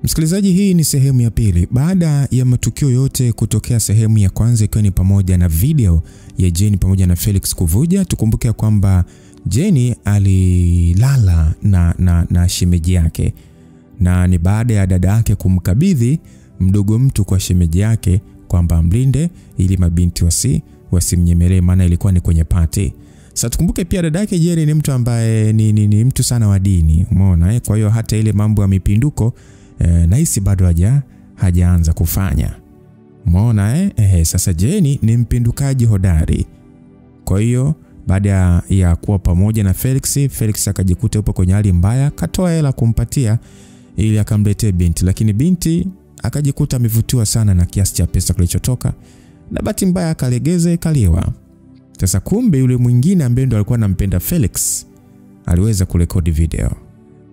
Msikilizaji, hii ni sehemu ya pili. Baada ya matukio yote kutokea, sehemu ya kwanza ikiwa ni pamoja na video ya Jane pamoja na Felix kuvuja, tukumbuke kwamba Jane alilala na shemeji yake, na ni baada ya dada yake kumkabidhi mdogo mtu kwa shemeji yake kwamba mlinde ili mabinti wasimnyemelee, maana ilikuwa ni kwenye party. Sasa tukumbuke pia dada yake Jane ni mtu ambaye ni mtu sana wa dini, umeona kwa hiyo hata ile mambo ya mipinduko nahisi bado hajaanza kufanya. Umeona sasa Jane ni mpindukaji hodari. Kwa hiyo baada ya kuwa pamoja na Felix akajikuta yupo kwenye hali mbaya, katoa hela kumpatia ili akamletee binti, lakini binti akajikuta amevutiwa sana na kiasi cha pesa kilichotoka, na bahati mbaya akalegeza ikaliwa. Sasa kumbe yule mwingine ambaye ndo alikuwa anampenda Felix aliweza kurekodi video.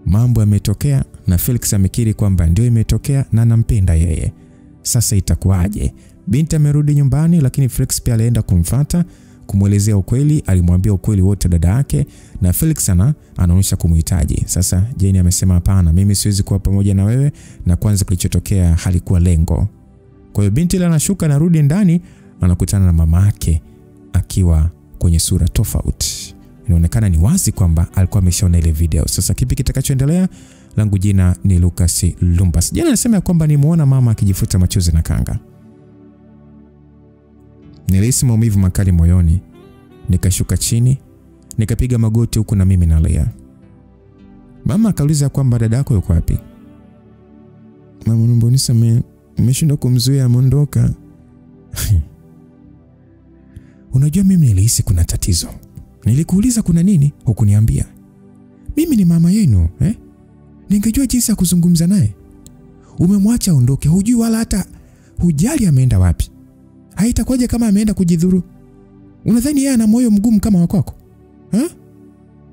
Mambo yametokea na Felix amekiri kwamba ndio imetokea na anampenda yeye. Sasa itakuwaje? Binti amerudi nyumbani, lakini Felix pia alienda kumfuata kumuelezea ukweli. Alimwambia ukweli wote dada yake, na Felix anaonyesha kumhitaji. Sasa Jane amesema hapana, mimi siwezi kuwa pamoja na wewe, na kwanza kilichotokea halikuwa lengo. Kwa hiyo binti ile anashuka na rudi ndani, anakutana na mama yake akiwa kwenye sura tofauti. Inaonekana ni wazi kwamba alikuwa ameshaona ile video. Sasa kipi kitakachoendelea? Langu jina ni Lucas Lumbas. Jana nasema kwamba nimeona mama akijifuta machozi na kanga. Nilihisi maumivu makali moyoni, nikashuka chini, nikapiga magoti huku na mimi nalia. Mama akauliza kwamba dada yako yuko wapi? Mama, naomba unisamehe, nimeshindwa kumzuia amondoka. Unajua mimi nilihisi kuna tatizo. Nilikuuliza kuna nini, hukuniambia. Mimi ni mama yenu, ningejua jinsi ya kuzungumza naye. Umemwacha aondoke, hujui wala hata hujali ameenda wapi. Haitakuwaje kama ameenda kujidhuru? Unadhani yeye ana moyo mgumu kama wako?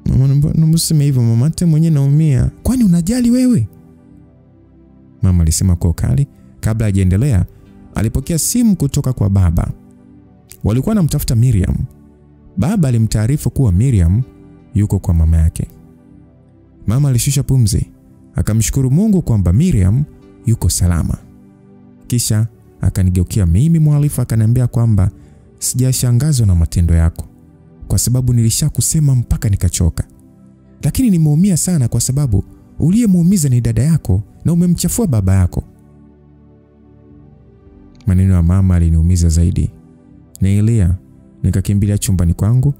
Mama, naomba useme hivyo mama, hata mwenyewe naumia. Kwani unajali wewe? Mama alisema kwa ukali. Kabla hajaendelea, alipokea simu kutoka kwa baba. Walikuwa wanamtafuta Miriam. Baba alimtaarifu kuwa Miriam yuko kwa mama yake. Mama alishusha pumzi, akamshukuru Mungu kwamba Miriam yuko salama. Kisha akanigeukia mimi Mwalifa, akaniambia kwamba sijashangazwa na matendo yako, kwa sababu nilishakusema mpaka nikachoka. Lakini nimeumia sana kwa sababu uliyemuumiza ni dada yako na umemchafua baba yako. Maneno ya mama aliniumiza zaidi. Nailia, nikakimbilia chumbani kwangu.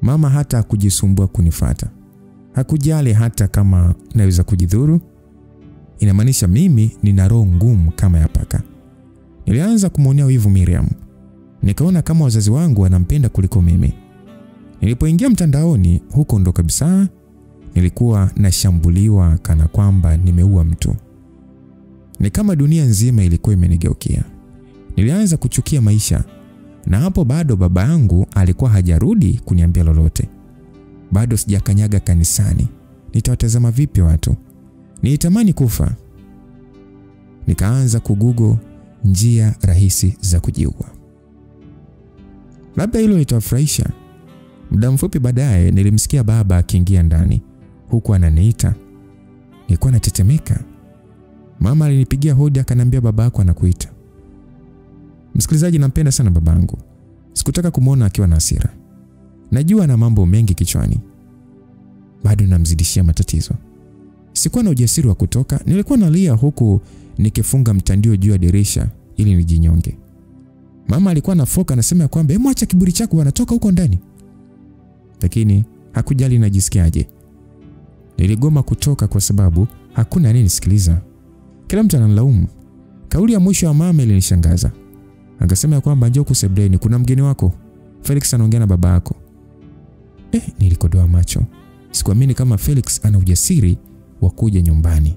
Mama hata hakujisumbua kunifuata. Hakujali hata kama naweza kujidhuru. Inamaanisha mimi nina roho ngumu kama ya paka. Nilianza kumuonea wivu Miriam. Nikaona kama wazazi wangu wanampenda kuliko mimi. Nilipoingia mtandaoni, huko ndo kabisa nilikuwa nashambuliwa kana kwamba nimeua mtu. Ni kama dunia nzima ilikuwa imenigeukia. Nilianza kuchukia maisha. Na hapo bado baba yangu alikuwa hajarudi kuniambia lolote. Bado sijakanyaga kanisani. Nitawatazama vipi watu? Nilitamani kufa. Nikaanza kugugo njia rahisi za kujiua. Labda hilo litawafurahisha. Muda mfupi baadaye nilimsikia baba akiingia ndani, huku ananiita. Nilikuwa natetemeka. Mama alinipigia hodi, akaniambia babako anakuita. Msikilizaji, nampenda sana babangu. Sikutaka kumuona akiwa na hasira. Najua ana mambo mengi kichwani. Bado namzidishia matatizo. Sikuwa na ujasiri wa kutoka. Nilikuwa nalia huku nikifunga mtandio juu ya dirisha ili nijinyonge. Mama alikuwa anafoka, anasema kwamba mwacha kiburi chako, anatoka huko ndani. Lakini hakujali najisikiaje. Niligoma kutoka kwa sababu hakuna anayenisikiliza. Kila mtu ananilaumu. Kauli ya mwisho ya mama ilinishangaza. Akasema kwamba njoo kusebleni, kuna mgeni wako. Felix anaongea na baba yako. Nilikodoa macho. Sikuamini kama Felix ana ujasiri wa kuja nyumbani.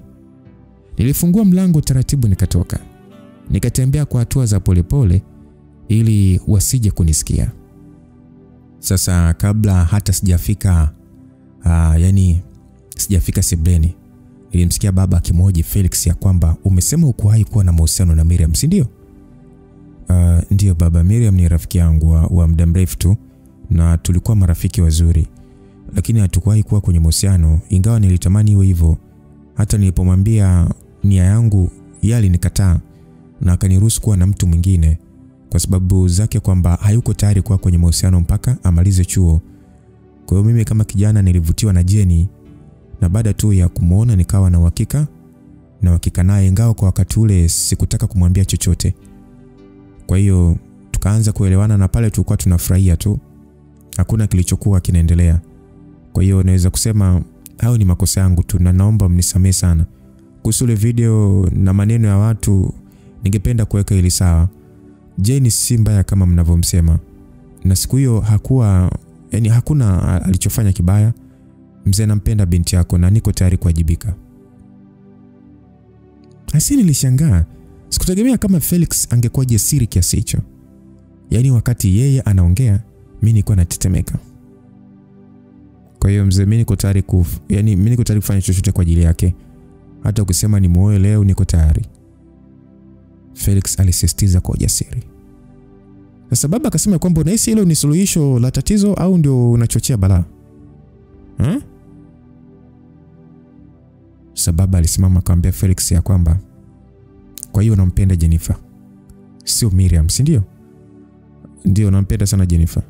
Nilifungua mlango taratibu, nikatoka. Nikatembea kwa hatua za polepole ili wasije kunisikia. Sasa kabla hata sijafika sebleni, nilimsikia baba akimhoji Felix ya kwamba umesema ukuwahi kuwa na mahusiano na Miriam, si ndio? Ndio baba, Miriam ni rafiki yangu wa muda mrefu tu na tulikuwa marafiki wazuri. Lakini hatukuwahi kuwa kwenye mahusiano, ingawa nilitamani iwe hivyo. Hata nilipomwambia nia yangu yeye alinikataa na akaniruhusu kuwa na mtu mwingine kwa sababu zake kwamba hayuko tayari kuwa kwenye mahusiano mpaka amalize chuo. Kwa hiyo mimi kama kijana nilivutiwa na Jenny na baada tu ya kumuona nikawa na uhakika naye, ingawa kwa wakati ule sikutaka kumwambia chochote. Kwa hiyo tukaanza kuelewana na pale tulikuwa tunafurahia tu. Hakuna kilichokuwa kinaendelea. Kwa hiyo naweza kusema hao ni makosa yangu tu na naomba mnisamee sana. Kuhusu ile video na maneno ya watu ningependa kuweka ili sawa. Jenny si mbaya kama mnavyomsema. Na siku hiyo hakuna alichofanya kibaya. Mzee, nampenda binti yako na niko tayari kuwajibika. Asi nilishangaa. Sikutegemea kama Felix angekuwa jasiri kiasi hicho. Yaani wakati yeye anaongea, mimi nilikuwa natetemeka. Kwa hiyo mzee, mimi niko tayari kufanya chochote kwa ajili yake. Hata ukisema ni muoe leo niko tayari. Felix alisisitiza kwa ujasiri. Sasa baba akasema kwamba unahisi hilo ni suluhisho la tatizo au ndio unachochea balaa? Sababu alisimama akamwambia Felix ya kwamba kwa hiyo unampenda Jennifer, sio Miriam, si ndio? Ndio, nampenda sana Jennifer.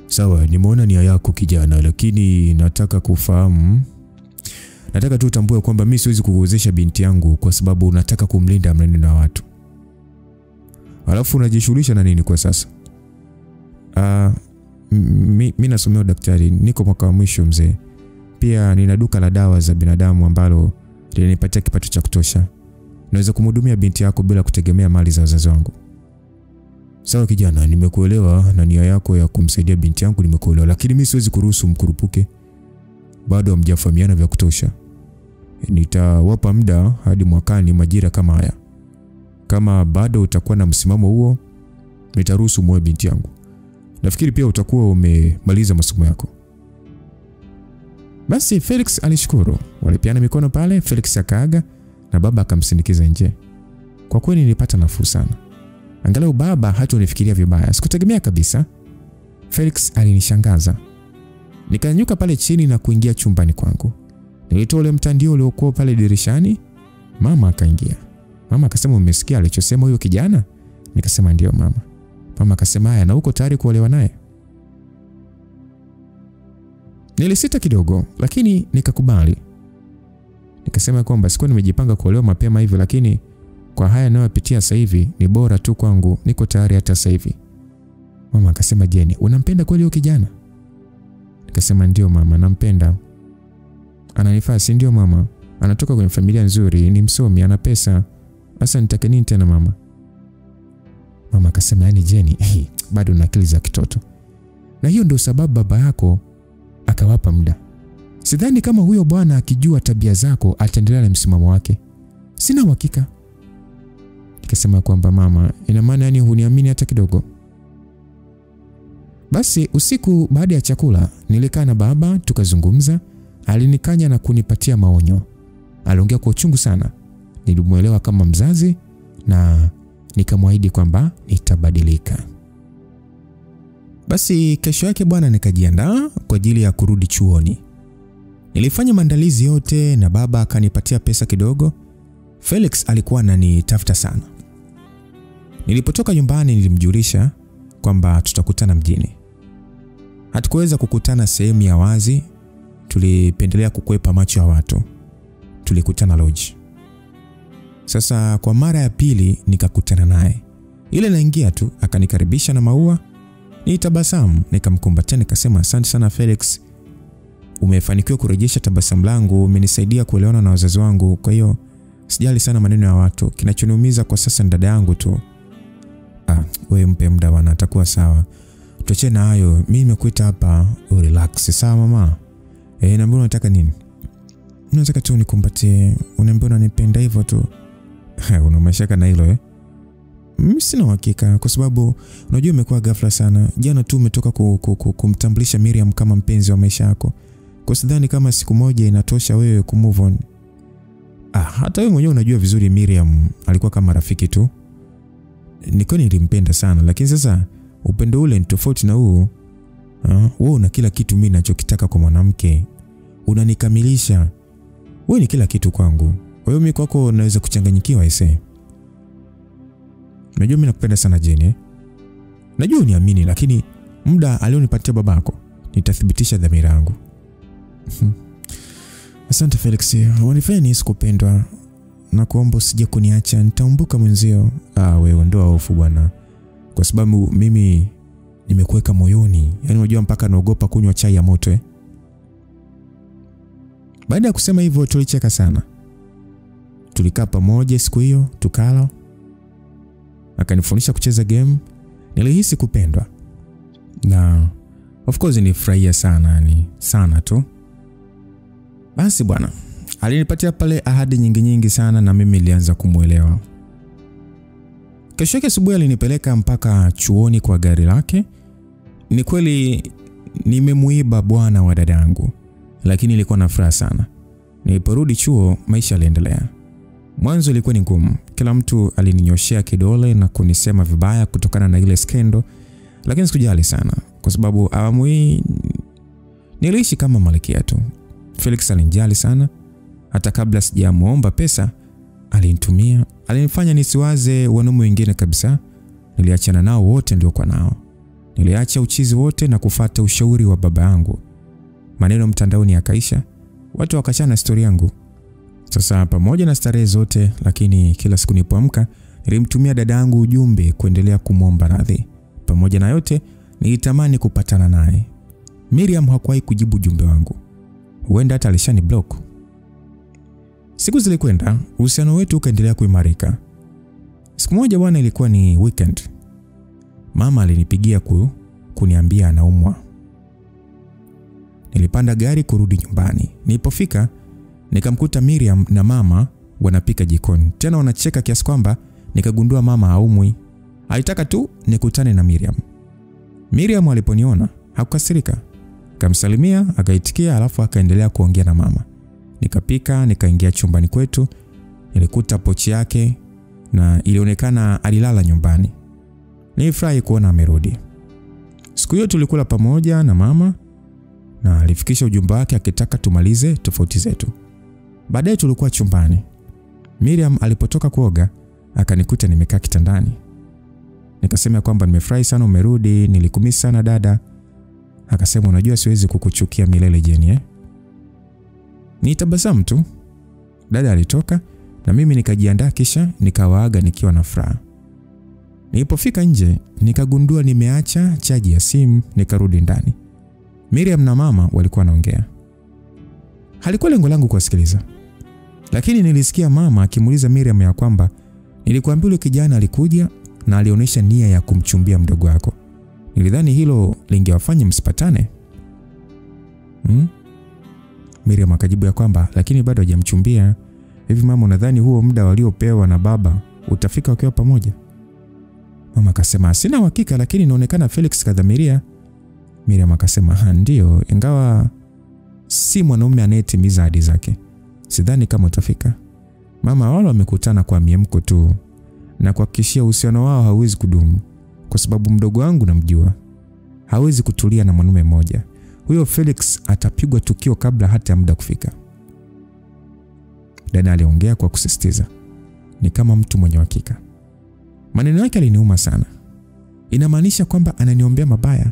Sawa, nimeona nia yako kijana, lakini nataka kufahamu. Nataka tu utambue kwamba mimi siwezi kukuozesha binti yangu kwa sababu unataka kumlinda maneno ya watu. Alafu unajishughulisha na nini kwa sasa? Mimi nasomea daktari, niko mwaka wa mwisho mzee. Pia nina duka la dawa za binadamu ambalo linanipatia kipato cha kutosha. Naweza kumhudumia binti yako bila kutegemea mali za wazazi wangu. Sawa kijana, nimekuelewa na nia yako ya kumsaidia binti yangu nimekuelewa, lakini mimi siwezi kuruhusu mkurupuke. Bado hamjafahamiana vya kutosha. Nitawapa muda hadi mwakani majira kama haya. Kama bado utakuwa na msimamo huo, nitaruhusu muoe binti yangu. Nafikiri pia utakuwa umemaliza masomo yako. Basi Felix alishukuru. Walipiana mikono pale, Felix akaaga na baba akamsindikiza nje. Kwa kweli nilipata nafuu sana. Angalau baba hatonifikiria vibaya. Sikutegemea kabisa. Felix alinishangaza. Nikanyuka pale chini na kuingia chumbani kwangu. Nilitoa ule mtandio uliokuwa pale dirishani. Mama akaingia. Mama akasema, umesikia alichosema huyo kijana? Nikasema ndio mama. Mama akasema, haya, na uko tayari kuolewa naye? Nilisita kidogo lakini nikakubali. Nikasema kwamba sikuwa nimejipanga kuolewa mapema hivi, lakini kwa haya ninayopitia sasa hivi ni bora tu kwangu, niko tayari hata sasa hivi. Mama akasema, Jenny, unampenda kweli huyo kijana? Nikasema ndio mama, nampenda. Ananifaa, si ndio mama? Anatoka kwenye familia nzuri, ni msomi, ana pesa. Sasa nitake nini tena mama? Mama akasema, yani Jenny, bado una akili za kitoto. Na hiyo ndio sababu baba yako akawapa muda. Sidhani kama huyo bwana akijua tabia zako ataendelea na msimamo wake. Sina uhakika. Nikasema kwamba mama, ina maana yani huniamini hata kidogo? Basi usiku baada ya chakula nilikaa na baba tukazungumza. Alinikanya na kunipatia maonyo. Aliongea kwa uchungu sana. Nilimuelewa kama mzazi na nikamwahidi kwamba nitabadilika. Basi kesho yake bwana nikajiandaa kwa ajili ya kurudi chuoni. Nilifanya maandalizi yote na baba akanipatia pesa kidogo. Felix alikuwa ananitafuta sana. Nilipotoka nyumbani nilimjulisha kwamba tutakutana mjini. Hatukuweza kukutana sehemu ya wazi, tulipendelea kukwepa macho ya watu. Tulikutana lodge. Sasa kwa mara ya pili nikakutana naye. Ile naingia tu akanikaribisha na maua. Nilitabasamu, nikamkumbatia nikasema, asante sana Felix. Umefanikiwa kurejesha tabasamu langu, umenisaidia kuelewana na wazazi wangu. Kwa hiyo sijali sana maneno ya watu. Kinachoniumiza kwa sasa ni dada yangu tu. Wewe mpe muda bwana, atakuwa sawa. Tuache na hayo. Mimi nimekuita hapa relax. Sawa mama? Naambia unataka nini? Unataka tu nikumbatie. Unaambia unanipenda hivyo tu. Una mashaka na hilo Mimi sina uhakika kwa sababu unajua imekuwa ghafla sana. Jana tu umetoka kumtambulisha Miriam kama mpenzi wa maisha yako. Kwa sidhani kama siku moja inatosha wewe kumove on. Hata wewe mwenyewe unajua vizuri Miriam alikuwa kama rafiki tu. Niko nilimpenda sana, lakini sasa upendo ule ni tofauti na huu. Wewe una kila kitu mimi ninachokitaka kwa mwanamke. Unanikamilisha. Wewe ni kila kitu kwangu. Wewe mimi kwako naweza kuchanganyikiwa ise. Najua mimi nakupenda sana Jane. Najua uniamini, lakini muda alionipatia babako nitathibitisha dhamira yangu. Asante Felix, wanifanya nihisi kupendwa. Na kuomba usije kuniacha, nitaumbuka mwenzio. Wewe ndio hofu bwana. Kwa sababu mimi nimekuweka moyoni. Yaani unajua mpaka naogopa kunywa chai ya moto. Baada ya kusema hivyo tulicheka sana. Tulikaa pamoja siku hiyo, tukala. Akanifundisha kucheza game. Nilihisi kupendwa. Na of course nilifurahia sana, ni sana tu. Basi bwana, alinipatia pale ahadi nyingi sana na mimi nilianza kumuelewa. Kesho yake asubuhi alinipeleka mpaka chuoni kwa gari lake. Ni kweli nimemuiba bwana wa dadangu, lakini nilikuwa na furaha sana. Niliporudi chuo maisha yaliendelea. Mwanzo ilikuwa ni ngumu. Kila mtu alininyoshea kidole na kunisema vibaya kutokana na ile skendo, lakini sikujali sana kwa sababu awamu hii niliishi kama malkia tu. Felix alinijali sana. Hata kabla sijamuomba pesa alinitumia. Alinifanya nisiwaze wanaume wengine kabisa. Niliachana nao wote niliokuwa nao. Niliacha uchizi wote na kufuata ushauri wa baba yangu. Maneno mtandaoni yakaisha. Watu wakachana historia yangu. Sasa pamoja na starehe zote, lakini kila siku nilipoamka nilimtumia dadangu ujumbe kuendelea kumuomba radhi. Pamoja na yote nilitamani kupatana naye. Miriam hakuwahi kujibu ujumbe wangu. Huenda hata alishani block. Siku zilikwenda, uhusiano wetu ukaendelea kuimarika. Siku moja bwana, ilikuwa ni weekend. Mama alinipigia kuniambia anaumwa. Nilipanda gari kurudi nyumbani. Nilipofika nikamkuta Miriam na mama wanapika jikoni. Tena wanacheka kiasi kwamba nikagundua mama haumwi. Alitaka tu nikutane na Miriam. Miriam aliponiona hakukasirika. Kamsalimia, akaitikia, alafu akaendelea kuongea na mama. Nikapika, nikaingia chumbani kwetu. Nilikuta pochi yake na ilionekana alilala nyumbani. Nilifurahi kuona amerudi. Siku hiyo tulikula pamoja na mama na alifikisha ujumbe wake akitaka tumalize tofauti zetu. Baadaye tulikuwa chumbani. Miriam alipotoka kuoga akanikuta nimekaa kitandani. Nikasema kwamba nimefurahi sana umerudi, nilikumisi sana dada. Akasema unajua siwezi kukuchukia milele Jane. Nitabasamu tu. Dada alitoka na mimi nikajiandaa, kisha nikawaaga nikiwa na furaha. Nilipofika nje nikagundua nimeacha chaji ya simu. Nikarudi ndani. Miriam na mama walikuwa wanaongea. Halikuwa lengo langu kuwasikiliza, lakini nilisikia mama akimuuliza Miriam ya kwamba nilikwambia yule kijana alikuja na alionyesha nia ya kumchumbia mdogo wako. Nilidhani hilo lingewafanya msipatane. Miriam akajibu ya kwamba lakini bado hajamchumbia. Hivi mama, unadhani huo muda waliopewa na baba utafika wakiwa pamoja? Mama akasema sina uhakika, lakini inaonekana Felix kadhamiria. Miriam akasema ndio, ingawa si mwanaume anayetimiza ahadi zake. Sidhani kama utafika. Mama, wao wamekutana kwa miemko tu na kuhakikishia uhusiano wao hauwezi kudumu kwa sababu mdogo wangu namjua. Hawezi kutulia na mwanaume mmoja. Huyo Felix atapigwa tukio kabla hata muda kufika. Dada aliongea kwa kusisitiza. Ni kama mtu mwenye hakika. Maneno yake aliniuma sana. Inamaanisha kwamba ananiombea mabaya.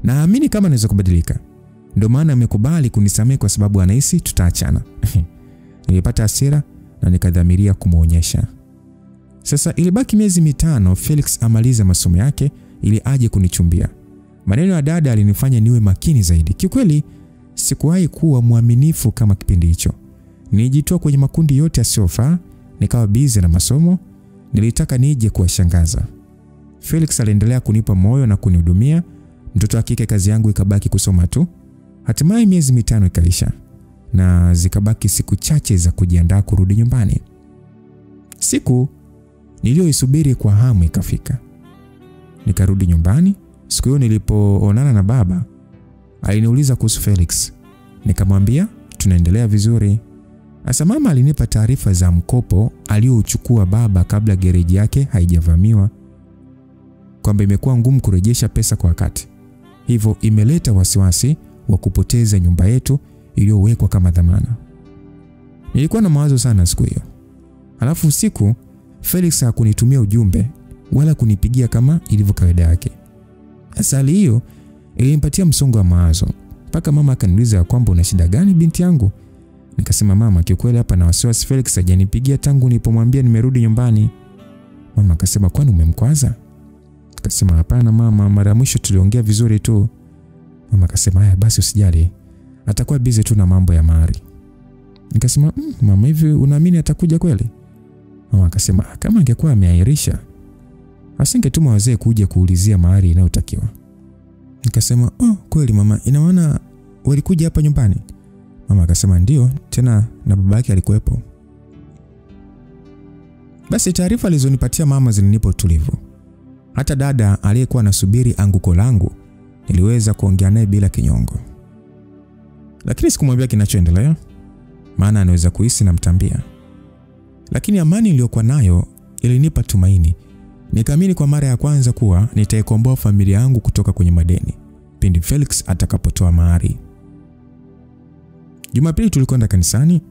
Naamini kama naweza kubadilika. Ndio maana amekubali kunisamehe kwa sababu anahisi tutaachana. Nilipata hasira na nikadhamiria kumuonyesha. Sasa ilibaki miezi 5 Felix amalize masomo yake ili aje kunichumbia. Maneno ya dada alinifanya niwe makini zaidi. Kikweli sikuwahi kuwa mwaminifu kama kipindi hicho. Nilijitoa kwenye makundi yote yasiyofaa, nikawa busy na masomo. Nilitaka nije kuwashangaza. Felix aliendelea kunipa moyo na kunihudumia. Mtoto wa kike kazi yangu ikabaki kusoma tu. Hatimaye miezi 5 ikaisha na zikabaki siku chache za kujiandaa kurudi nyumbani. Siku niliyoisubiri kwa hamu ikafika. Nikarudi nyumbani. Siku hiyo nilipoonana na baba, aliniuliza kuhusu Felix. Nikamwambia tunaendelea vizuri. Asa mama alinipa taarifa za mkopo aliochukua baba kabla gereji yake haijavamiwa, kwamba imekuwa ngumu kurejesha pesa kwa wakati. Hivyo imeleta wasiwasi wa kupoteza nyumba yetu iliyowekwa kama dhamana. Nilikuwa na mawazo sana siku hiyo. Halafu usiku Felix hakunitumia ujumbe wala kunipigia kama ilivyo kawaida yake. Sasa hali hiyo ilinipatia msongo wa mawazo. Mpaka mama akaniuliza kwamba una shida gani binti yangu? Nikasema mama, kiukweli hapa na wasiwasi, Felix hajanipigia tangu nilipomwambia nimerudi nyumbani. Mama akasema kwani umemkwaza? Nikasema hapana mama, mara ya mwisho tuliongea vizuri tu. Mama akasema haya basi usijali, atakuwa busy tu na mambo ya mahari. Nikasema mama, hivi unaamini atakuja kweli? Mama akasema kama angekuwa ameahirisha asingetuma wazee kuja kuulizia mahari inayotakiwa. Nikasema kweli mama, ina maana walikuja hapa nyumbani? Mama akasema ndio, tena na baba yake alikuwepo. Basi taarifa alizonipatia mama zilinipa utulivu. Hata dada aliyekuwa anasubiri anguko langu niliweza kuongea naye bila kinyongo. Lakini sikumwambia kinachoendelea, maana anaweza kuhisi namtambia. Lakini amani niliyokuwa nayo ilinipa tumaini. Nikaamini kwa mara ya kwanza kuwa nitaikomboa familia yangu kutoka kwenye madeni pindi Felix atakapotoa mahari. Jumapili tulikwenda kanisani.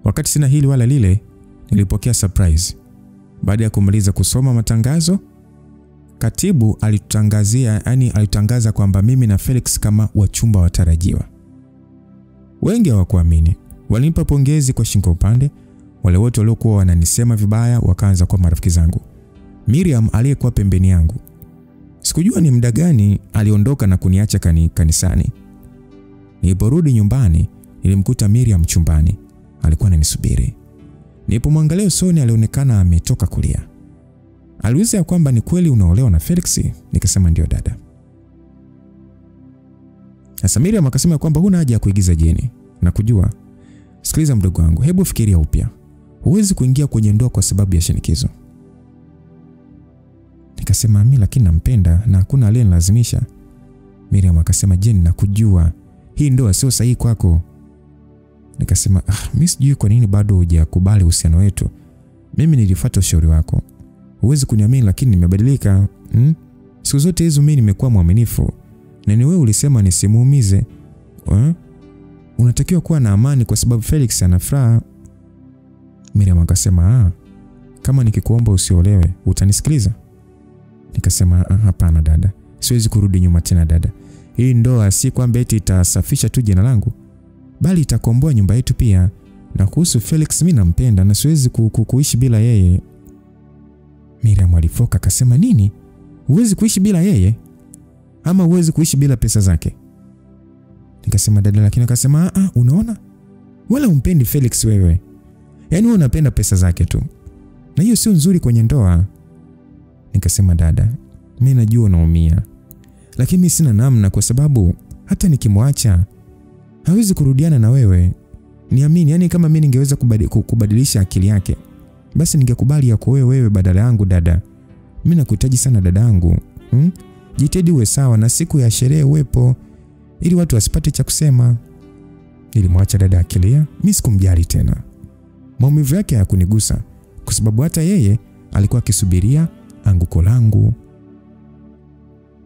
Wakati sina hili wala lile, nilipokea surprise. Baada ya kumaliza kusoma matangazo, katibu alitangaza kwamba mimi na Felix kama wachumba watarajiwa. Wengi hawakuamini. Walinipa pongezi kwa shingo upande. Wale wote waliokuwa wananisema vibaya wakaanza kuwa marafiki zangu. Miriam aliyekuwa pembeni yangu, sikujua ni muda gani aliondoka na kuniacha kanisani. Niliporudi nyumbani nilimkuta Miriam chumbani. Alikuwa ananisubiri. Nilipomwangalia usoni alionekana ametoka kulia. Aliuliza kwamba ni kweli unaolewa na Felix? Nikasema ndio dada. Sasa Miriam akasema kwamba huna haja ya kuigiza jeni na kujua. Sikiliza mdogo wangu, hebu fikiria upya. Huwezi kuingia kwenye ndoa kwa sababu ya shinikizo. Nikasema mimi lakini nampenda na hakuna aliyenilazimisha. Miriam akasema Jeni, nakujua hii ndoa sio sahihi kwako. Nikasema mimi sijui kwa nini bado hujakubali uhusiano wetu. Mimi nilifuata ushauri wako. Huwezi kuniamini lakini nimebadilika. Siku zote hizo mimi nimekuwa mwaminifu. Na ni wewe ulisema nisimuumize. Unatakiwa kuwa na amani kwa sababu Felix ana furaha. Miriam akasema kama nikikuomba usiolewe utanisikiliza? Nikasema hapana dada. Siwezi kurudi nyuma tena dada. Hii ndoa si kwamba eti itasafisha tu jina langu, bali itakomboa nyumba yetu pia. Na kuhusu Felix mimi nampenda na siwezi kuishi bila yeye. Miriam alifoka akasema nini? Huwezi kuishi bila yeye? Ama huwezi kuishi bila pesa zake? Nikasema dada, lakini akasema unaona? Wala umpendi Felix wewe. Yaani wewe unapenda pesa zake tu. Na hiyo sio nzuri kwenye ndoa. Nikasema dada, mimi najua unaumia. Lakini mimi sina namna kwa sababu hata nikimwacha hawezi kurudiana na wewe. Niamini, yani kama mimi ningeweza kubadilisha akili yake, basi ningekubali yako wewe badala yangu dada. Mimi nakuhitaji sana dadangu. Jitahidi uwe sawa na siku ya sherehe uwepo ili watu wasipate cha kusema. Nilimwacha dada akilia, mimi sikumjali tena. Maumivu yake hayakunigusa kwa sababu hata yeye alikuwa akisubiria anguko langu.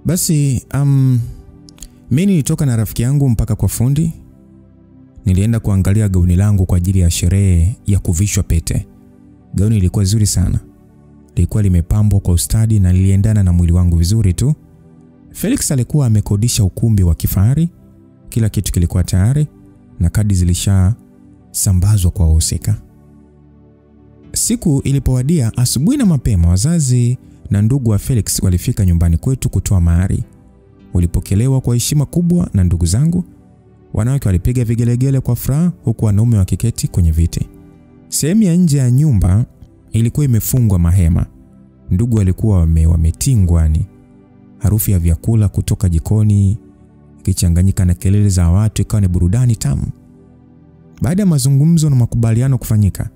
Basi mimi nilitoka na rafiki yangu mpaka kwa fundi. Nilienda kuangalia gauni langu kwa ajili ya sherehe ya kuvishwa pete. Gauni lilikuwa zuri sana. Lilikuwa limepambwa kwa ustadi na liliendana na mwili wangu vizuri tu. Felix alikuwa amekodisha ukumbi wa kifahari. Kila kitu kilikuwa tayari na kadi zilishasambazwa kwa wahusika. Siku ilipowadia asubuhi na mapema, wazazi na ndugu wa Felix walifika nyumbani kwetu kutoa mahari. Walipokelewa kwa heshima kubwa na ndugu zangu. Wanawake walipiga vigelegele kwa furaha huku wanaume wakiketi kwenye viti. Sehemu ya nje ya nyumba ilikuwa imefungwa mahema. Ndugu walikuwa wametingwa ni harufu ya vyakula kutoka jikoni ikichanganyika na kelele za watu, ikawa ni burudani tamu. Baada ya mazungumzo na makubaliano kufanyika,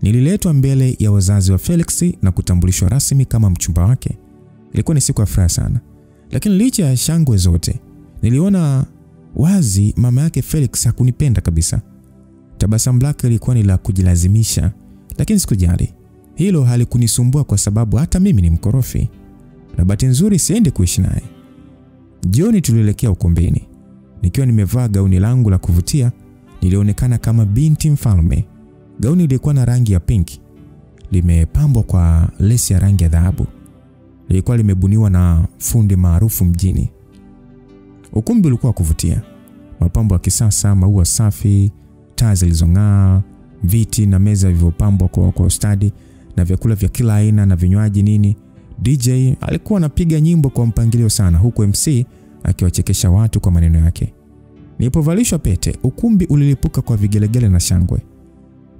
nililetwa mbele ya wazazi wa Felix na kutambulishwa rasmi kama mchumba wake. Ilikuwa ni siku ya furaha sana. Lakini licha ya shangwe zote, niliona wazi mama yake Felix hakunipenda kabisa. Tabasamu lake lilikuwa ni la kujilazimisha, lakini sikujali. Hilo halikunisumbua kwa sababu hata mimi ni mkorofi. Na bahati nzuri siende kuishi naye. Jioni tulielekea ukumbini. Nikiwa nimevaa gauni langu la kuvutia, nilionekana kama binti mfalme. Gauni lilikuwa na rangi ya pink limepambwa kwa lesi ya rangi ya dhahabu. Lilikuwa limebuniwa na fundi maarufu mjini. Ukumbi ulikuwa kuvutia. Mapambo ya kisasa, maua safi, taa zilizong'aa, viti na meza vilivyopambwa kwa ustadi na vyakula vya kila aina na vinywaji nini. DJ alikuwa anapiga nyimbo kwa mpangilio sana, huku MC akiwachekesha watu kwa maneno yake. Nilipovalishwa pete, ukumbi ulilipuka kwa vigelegele na shangwe.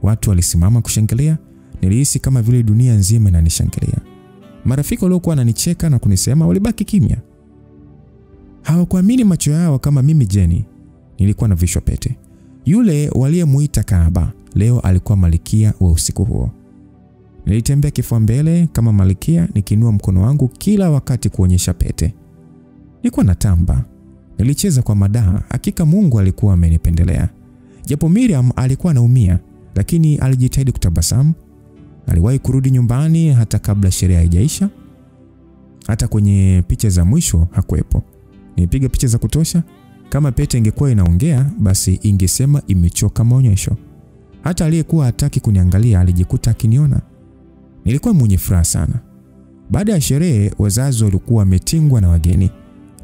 Watu walisimama kushangilia. Nilihisi kama vile dunia nzima inanishangilia. Marafiki waliokuwa wananicheka na kunisema walibaki kimya. Hawakuamini macho yao kama mimi Jenny nilikuwa navishwa pete. Yule waliyemuita Kaaba leo alikuwa malkia wa usiku huo. Nilitembea kifua mbele kama malkia, nikiinua mkono wangu kila wakati kuonyesha pete. Nilikuwa natamba. Nilicheza kwa madaha, hakika Mungu alikuwa amenipendelea. Japo Miriam alikuwa anaumia, lakini alijitahidi kutabasamu. Aliwahi kurudi nyumbani hata kabla sherehe haijaisha. Hata kwenye picha za mwisho hakuepo. Nilipiga picha za kutosha. Kama pete ingekuwa inaongea, basi ingesema imechoka maonyesho. Hata aliyekuwa hataki kuniangalia alijikuta akiniona. Nilikuwa mwenye furaha sana. Baada ya sherehe, wazazi walikuwa wametingwa na wageni.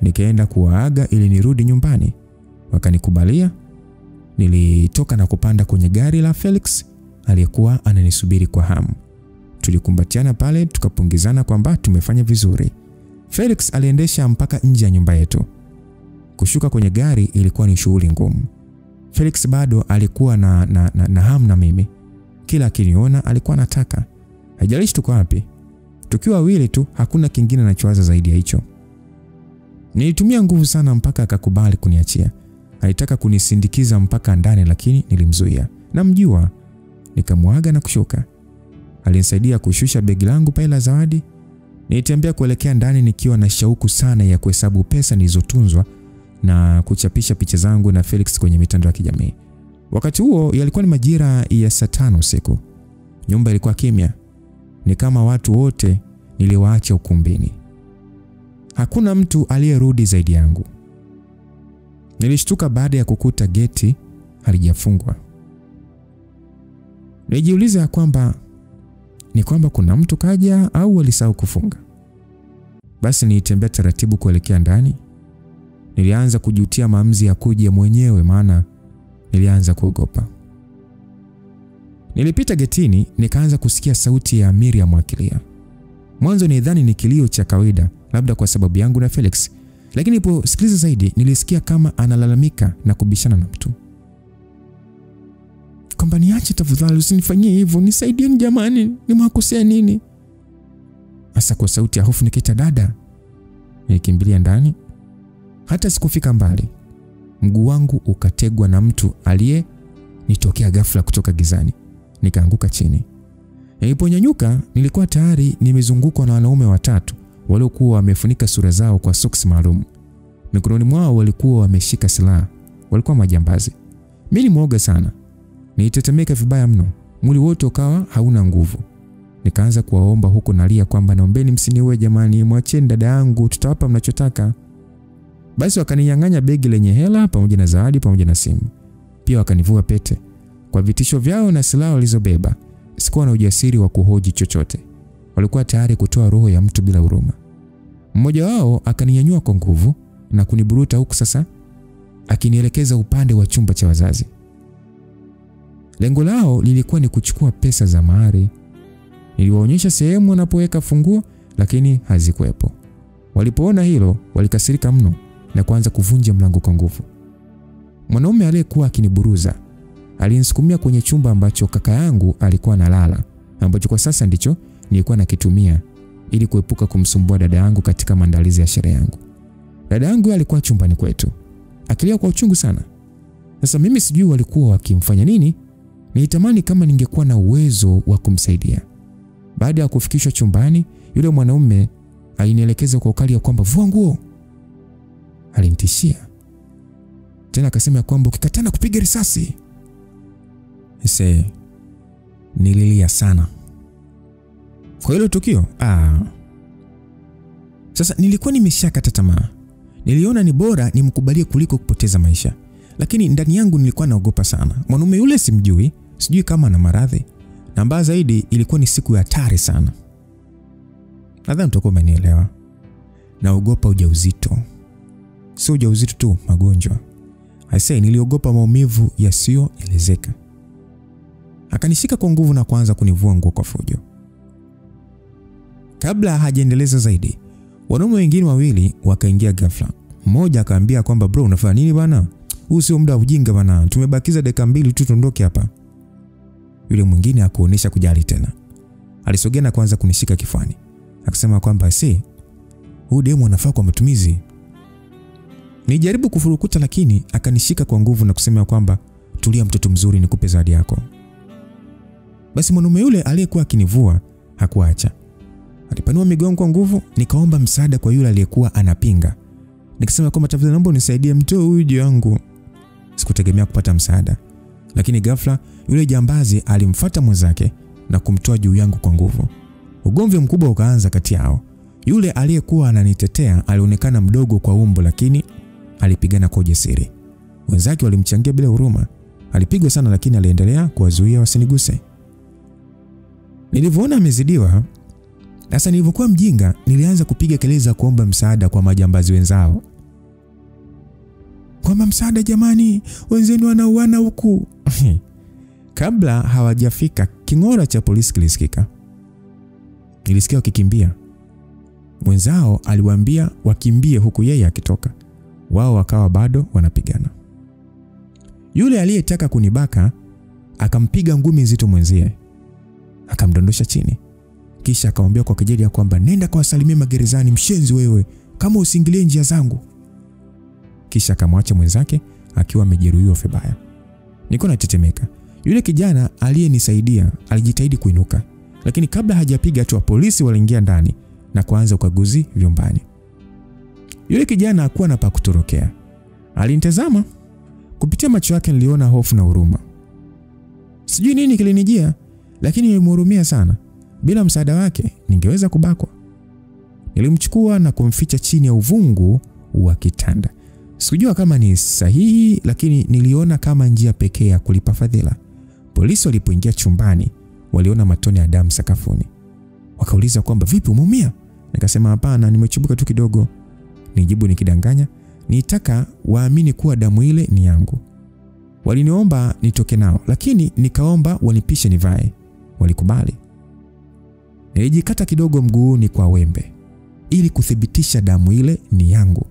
Nikaenda kuwaaga ili nirudi nyumbani. Wakanikubalia. Nilitoka na kupanda kwenye gari la Felix aliyekuwa ananisubiri kwa hamu. Tulikumbatiana pale, tukapongezana kwamba tumefanya vizuri. Felix aliendesha mpaka nje ya nyumba yetu. Kushuka kwenye gari ilikuwa ni shughuli ngumu. Felix bado alikuwa na hamu na mimi. Kila akiniona alikuwa anataka. Haijalishi tuko wapi. Tukiwa wawili tu, hakuna kingine anachowaza zaidi ya hicho. Nilitumia nguvu sana mpaka akakubali kuniachia. Alitaka kunisindikiza mpaka ndani, lakini nilimzuia. Namjua. Nikamwaga na kushuka. Alinisaidia kushusha begi langu pale la zawadi. Nilitembea kuelekea ndani nikiwa na shauku sana ya kuhesabu pesa nilizotunzwa na kuchapisha picha zangu na Felix kwenye mitandao ya kijamii. Wakati huo yalikuwa ni majira ya saa 5 usiku. Nyumba ilikuwa kimya. Ni kama watu wote niliwaacha ukumbini. Hakuna mtu aliyerudi zaidi yangu. Nilishtuka baada ya kukuta geti halijafungwa. Nilijiuliza kwamba kuna mtu kaja au walisahau kufunga. Basi nilitembea taratibu kuelekea ndani. Nilianza kujutia maamuzi ya kuja mwenyewe, maana nilianza kuogopa. Nilipita getini, nikaanza kusikia sauti ya Miriam akilia. Mwanzo nilidhani ni kilio cha kawaida, labda kwa sababu yangu na Felix, lakini niliposikiliza zaidi nilisikia kama analalamika na kubishana na mtu. Kwamba niache tafadhali, usinifanyie hivyo, nisaidieni jamani, nimewakosea nini? Hasa kwa sauti ya hofu nikaita dada. Nilikimbilia ndani. Hata sikufika mbali, mguu wangu ukategwa na mtu aliye nitokea ghafla kutoka gizani. Nikaanguka chini. Niliponyanyuka nilikuwa tayari nimezungukwa na wanaume watatu waliokuwa wamefunika sura zao kwa socks maalum. Mikononi mwao walikuwa wameshika silaha. Walikuwa majambazi. Mimi ni mwoga sana. Nilitetemeka vibaya mno. Mwili wote ukawa hauna nguvu. Nikaanza kuwaomba huko nalia kwamba naombeni msiniue jamani, mwacheni dada yangu, tutawapa mnachotaka. Basi wakaninyang'anya begi lenye hela pamoja na zawadi pamoja na simu. Pia wakanivua pete. Kwa vitisho vyao na silaha walizobeba, sikuwa na ujasiri wa kuhoji chochote. Walikuwa tayari kutoa roho ya mtu bila huruma. Mmoja wao akaninyanyua kwa nguvu na kuniburuta huku sasa akinielekeza upande wa chumba cha wazazi. Lengo lao lilikuwa ni kuchukua pesa za mahari. Niliwaonyesha sehemu wanapoweka funguo, lakini hazikuwepo. Walipoona hilo walikasirika mno na kuanza kuvunja mlango kwa nguvu. Mwanaume aliyekuwa akiniburuza alinisukumia kwenye chumba ambacho kaka yangu alikuwa analala, ambacho kwa sasa ndicho nilikuwa nakitumia ili kuepuka kumsumbua dada yangu katika maandalizi ya sherehe yangu. Dada yangu alikuwa chumbani kwetu, akilia kwa uchungu sana. Sasa mimi sijui walikuwa wakimfanya nini. Nilitamani kama ningekuwa na uwezo wa kumsaidia. Baada ya kufikishwa chumbani, yule mwanaume alinielekeza kwa ukali ya kwamba vua nguo. Alinitishia. Tena akasema kwamba ukikatana kupiga risasi. Nililia sana kwa hilo tukio. Sasa nilikuwa nimeshakata tamaa. Niliona ni bora nimkubalie kuliko kupoteza maisha. Lakini ndani yangu nilikuwa naogopa sana. Mwanaume yule simjui, sijui kama ana maradhi. Na mbaya zaidi ilikuwa ni siku ya hatari sana. Nadhani mtakuwa umenielewa. Naogopa ujauzito. Sio ujauzito tu, magonjwa. Niliogopa maumivu yasiyoelezeka. Akanishika kwa nguvu na kuanza kunivua nguo kwa fujo. Kabla hajaendeleza zaidi, wanaume wengine wawili wakaingia ghafla. Mmoja akaambia kwamba bro, unafanya nini bana? Huu sio muda wa ujinga bana. Tumebakiza dakika 2 tu tuondoke hapa. Yule mwingine hakuonesha kujali tena. Alisogea na kuanza kunishika kifuani. Akasema kwamba huyu demo anafaa kwa matumizi. Nijaribu kufurukuta lakini akanishika kwa nguvu na kusema kwamba tulia mtoto mzuri, nikupe zawadi yako. Basi mwanaume yule aliyekuwa akinivua hakuacha. Alipanua migongo kwa nguvu. Nikaomba msaada kwa yule aliyekuwa anapinga. Nikasema kwamba tafadhali naomba unisaidie, mtoe huyu juu yangu. Sikutegemea kupata msaada. Lakini ghafla yule jambazi alimfuata mwenzake na kumtoa juu yangu kwa nguvu. Ugomvi mkubwa ukaanza kati yao. Yule aliyekuwa ananitetea alionekana mdogo kwa umbo lakini alipigana kwa ujasiri. Wenzake walimchangia bila huruma. Alipigwa sana lakini aliendelea kuwazuia wasiniguse. Nilivyoona amezidiwa, sasa nilivyokuwa mjinga, nilianza kupiga kelele za kuomba msaada kwa majambazi wenzao. Kwamba msaada jamani, wenzenu wanauana huku. Kabla hawajafika, king'ora cha polisi kilisikika. Nilisikia wakikimbia. Mwenzao aliwaambia wakimbie huku yeye akitoka. Wao wakawa bado wanapigana. Yule aliyetaka kunibaka akampiga ngumi nzito mwenzie. Akamdondosha chini. Kisha akamwambia kwa kejeli ya kwamba nenda kwa wasalimie magerezani, mshenzi wewe, kama usiingilie njia zangu. Kisha akamwacha mwenzake akiwa amejeruhiwa vibaya. Niko natetemeka. Yule kijana aliyenisaidia alijitahidi kuinuka, lakini kabla hajapiga hatua polisi waliingia ndani na kuanza ukaguzi vyumbani. Yule kijana hakuwa na pa kutorokea. Alinitazama. Kupitia macho yake niliona hofu na huruma. Sijui nini kilinijia, lakini nilimhurumia sana. Bila msaada wake ningeweza kubakwa. Nilimchukua na kumficha chini ya uvungu wa kitanda. Sikujua kama ni sahihi, lakini niliona kama njia pekee ya kulipa fadhila. Polisi walipoingia chumbani, waliona matone ya damu sakafuni. Wakauliza kwamba vipi, umeumia? Nikasema hapana, nimechubuka tu kidogo. Nijibu nikidanganya, nitaka waamini kuwa damu ile ni yangu. Waliniomba nitoke nao, lakini nikaomba wanipishe nivae. Walikubali. Nilijikata kidogo mguuni kwa wembe ili kuthibitisha damu ile ni yangu.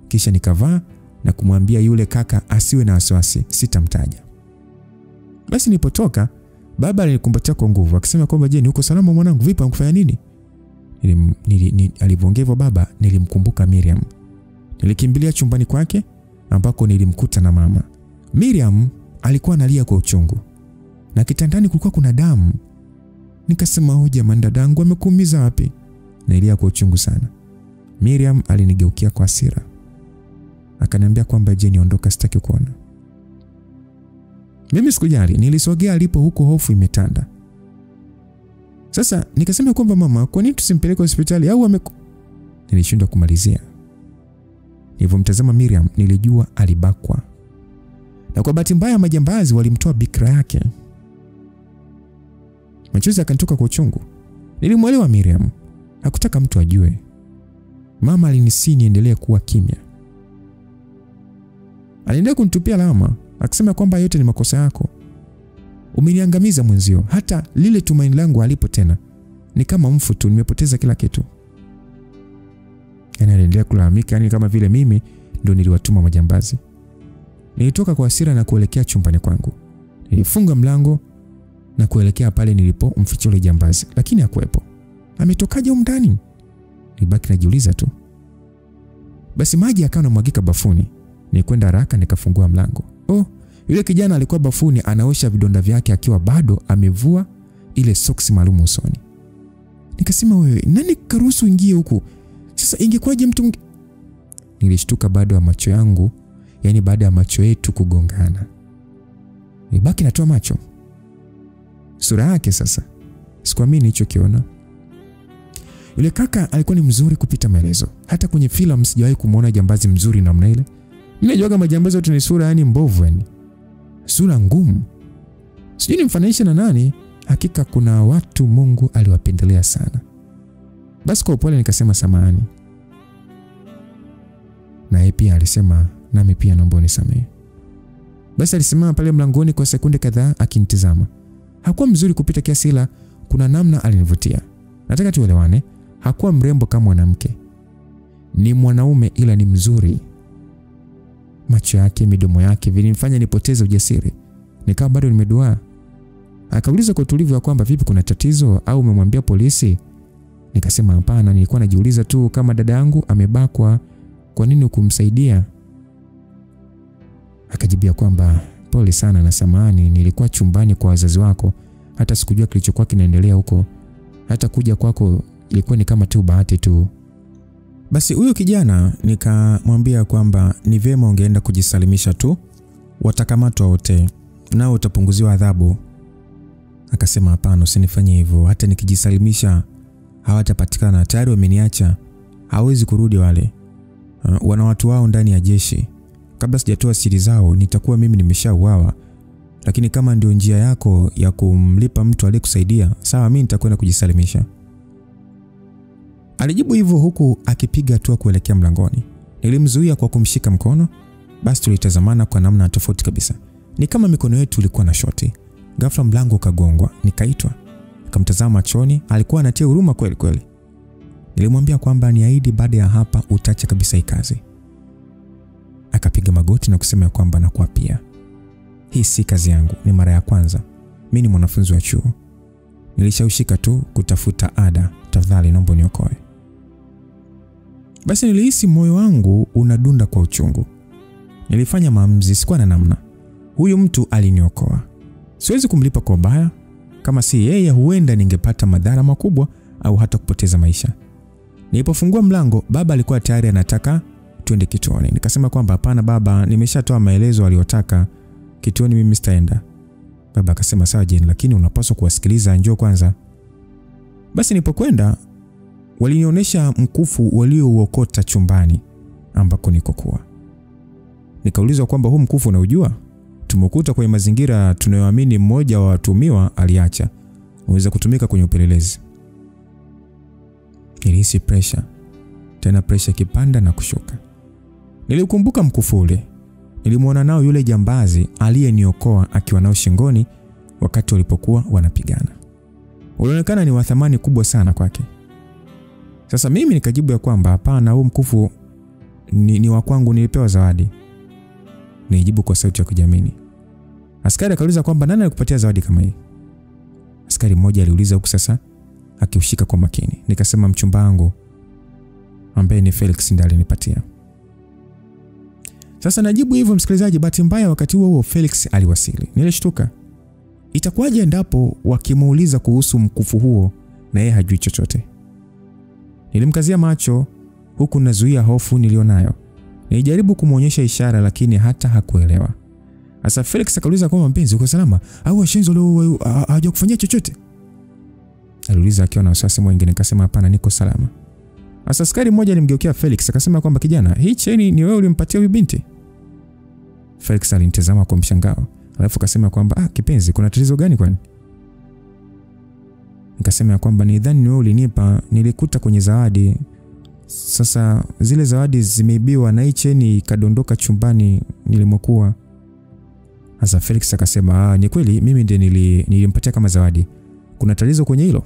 Kisha nikavaa na kumwambia yule kaka asiwe na wasiwasi, sitamtaja. Basi nilipotoka, baba alinikumbatia kwa nguvu akisema kwamba je, uko salama mwanangu? Vipi, unakufanya nini? Alivyoongea hivyo baba, nilimkumbuka Miriam. Nilikimbilia chumbani kwake ambako nilimkuta na mama. Miriam alikuwa analia kwa uchungu na kitandani kulikuwa kuna damu. Nikasema hoja, dadangu amekuumiza wapi? Nailia kwa uchungu sana. Miriam alinigeukia kwa hasira. Akaniambia kwamba je, niondoka, sitaki kuona. Mimi sikujali, nilisogea alipo huko hofu imetanda. Sasa nikasema kwamba mama, kwa nini tusimpeleke hospitali au Nilishindwa kumalizia. Nilipomtazama Miriam nilijua alibakwa. Na kwa bahati mbaya majambazi walimtoa bikira yake. Machozi yakanitoka kwa uchungu. Nilimwelewa Miriam. Hakutaka mtu ajue. Mama alinisihi niendelee kuwa kimya. Aliendelea kunitupia lawama, akisema kwamba yote ni makosa yako. Umeniangamiza mwenzio, hata lile tumaini langu halipo tena. Ni kama mfu tu, nimepoteza kila kitu. Aliendelea kulalamika kama vile mimi ndo niliwatuma majambazi. Nilitoka kwa hasira na kuelekea chumbani kwangu. Nilifunga mlango na kuelekea pale nilipo mficho yule jambazi, lakini hakuepo. Ametokaje huko ndani? Nilibaki najiuliza tu. Basi maji yakawa yanamwagika bafuni. Nilikwenda haraka nikafungua mlango. Yule kijana alikuwa bafuni anaosha vidonda vyake akiwa bado amevua ile soksi maalum usoni. Nikasema wewe, nani karuhusu ingie huku? Sasa ingekwaje mtu Nilishtuka baada ya macho yangu, yani baada ya macho yetu kugongana. Nilibaki natoa macho. Sura yake sasa. Sikuamini nilichokiona. Yule kaka alikuwa ni mzuri kupita maelezo. Hata kwenye filamu sijawahi kumuona jambazi mzuri namna ile. Mimi najua kama jambazi wote ni sura yani mbovu yani. Sura ngumu. Sijui nimfananishe na nani, hakika kuna watu Mungu aliwapendelea sana. Basi kwa upole nikasema samahani. Na yeye pia alisema nami pia naomba unisamehe. Basi alisimama pale mlangoni kwa sekunde kadhaa akinitazama. Hakuwa mzuri kupita kiasi, ila kuna namna alinivutia. Nataka tuelewane, hakuwa mrembo kama mwanamke. Ni mwanaume ila ni mzuri. Macho yake, midomo yake vilinifanya nipoteze ujasiri. Nikawa bado nimeduaa. Akauliza kwa utulivu ya kwamba vipi, kuna tatizo au umemwambia polisi? Nikasema hapana, nilikuwa najiuliza tu kama dada yangu amebakwa, kwa nini hukumsaidia? Akajibia kwamba pole sana na samahani, nilikuwa chumbani kwa wazazi wako, hata sikujua kilichokuwa kinaendelea huko. Hata kuja kwako ilikuwa ni kama tu bahati tu. Basi huyo kijana nikamwambia kwamba ni vyema ungeenda kujisalimisha tu, watakamatwa wote nao utapunguziwa adhabu. Akasema hapana, usinifanye hivyo, hata nikijisalimisha hawatapatikana, tayari wameniacha, hawezi kurudi wale. Wana watu wao ndani ya jeshi. Kabla sijatoa siri zao nitakuwa mimi nimeshauawa. Lakini kama ndio njia yako ya kumlipa mtu aliyekusaidia, sawa, mimi nitakwenda kujisalimisha. Alijibu hivyo huku akipiga hatua kuelekea mlangoni. Nilimzuia kwa kumshika mkono. Basi tulitazamana kwa namna tofauti kabisa. Ni kama mikono yetu ilikuwa na shoti. Ghafla mlango ukagongwa, nikaitwa. Nikamtazama machoni, alikuwa anatia huruma kweli kweli. Nilimwambia kwamba niahidi baada ya hapa utaacha kabisa hii kazi. Akapiga magoti na kusema kwamba nakuapia, hii si kazi yangu, ni mara ya kwanza. Mimi ni mwanafunzi wa chuo. Nilishawishika tu kutafuta ada, tafadhali naomba niokoe. Basi nilihisi moyo wangu unadunda kwa uchungu. Nilifanya maamuzi, sikuwa na namna. Huyu mtu aliniokoa. Siwezi kumlipa kwa baya. Kama si yeye huenda ningepata madhara makubwa au hata kupoteza maisha. Nilipofungua mlango, baba alikuwa tayari anataka tuende kituoni. Nikasema kwamba hapana baba, nimeshatoa maelezo aliyotaka. Kituoni mimi sitaenda. Baba akasema sawa Jane, lakini unapaswa kuwasikiliza, njoo kwanza. Basi nilipokwenda walinionyesha mkufu waliouokota chumbani ambako nikokuwa. Nikaulizwa kwamba huu mkufu unaujua? Tumekuta kwenye mazingira tunayoamini mmoja wa watumiwa aliacha. Unaweza kutumika kwenye upelelezi. Nilihisi pressure. Tena pressure kipanda na kushuka. Nilikumbuka mkufu ule. Nilimuona nao yule jambazi aliyeniokoa akiwa nao shingoni wakati walipokuwa wanapigana. Ulionekana ni wa thamani kubwa sana kwake. Sasa mimi nikajibu ya kwamba hapana, huu mkufu ni wa kwangu, nilipewa zawadi. Nijibu kwa sauti ya kujiamini. Askari akauliza kwamba nani alikupatia zawadi kama hii? Askari mmoja aliuliza huku sasa akiushika kwa makini. Nikasema mchumba wangu ambaye ni Felix ndiye alinipatia. Sasa najibu hivyo msikilizaji, bahati mbaya wakati huo Felix aliwasili. Nilishtuka. Itakuwaje endapo wakimuuliza kuhusu mkufu huo na yeye hajui chochote? Nilimkazia macho huku nazuia hofu nilionayo. Nilijaribu kumuonyesha ishara lakini hata hakuelewa. Sasa Felix akauliza kwamba mpenzi uko salama au Shinzo leo hajakufanyia chochote? Aliuliza akiwa na wasiwasi mwingine. Nikasema hapana, niko salama. Sasa askari mmoja alimgeukia Felix akasema kwamba kijana, hii cheni ni wewe ulimpatia huyu binti? Felix alinitazama kwa mshangao. Alafu akasema kwamba kipenzi, kuna tatizo gani kwani? Nikasema kwamba nidhani ni wewe ulinipa, nilikuta kwenye zawadi. Sasa zile zawadi zimeibiwa na hii cheni ikadondoka chumbani nilimokuwa. Sasa Felix akasema ni kweli mimi ndiye nilimpatia kama zawadi. Kuna tatizo kwenye hilo?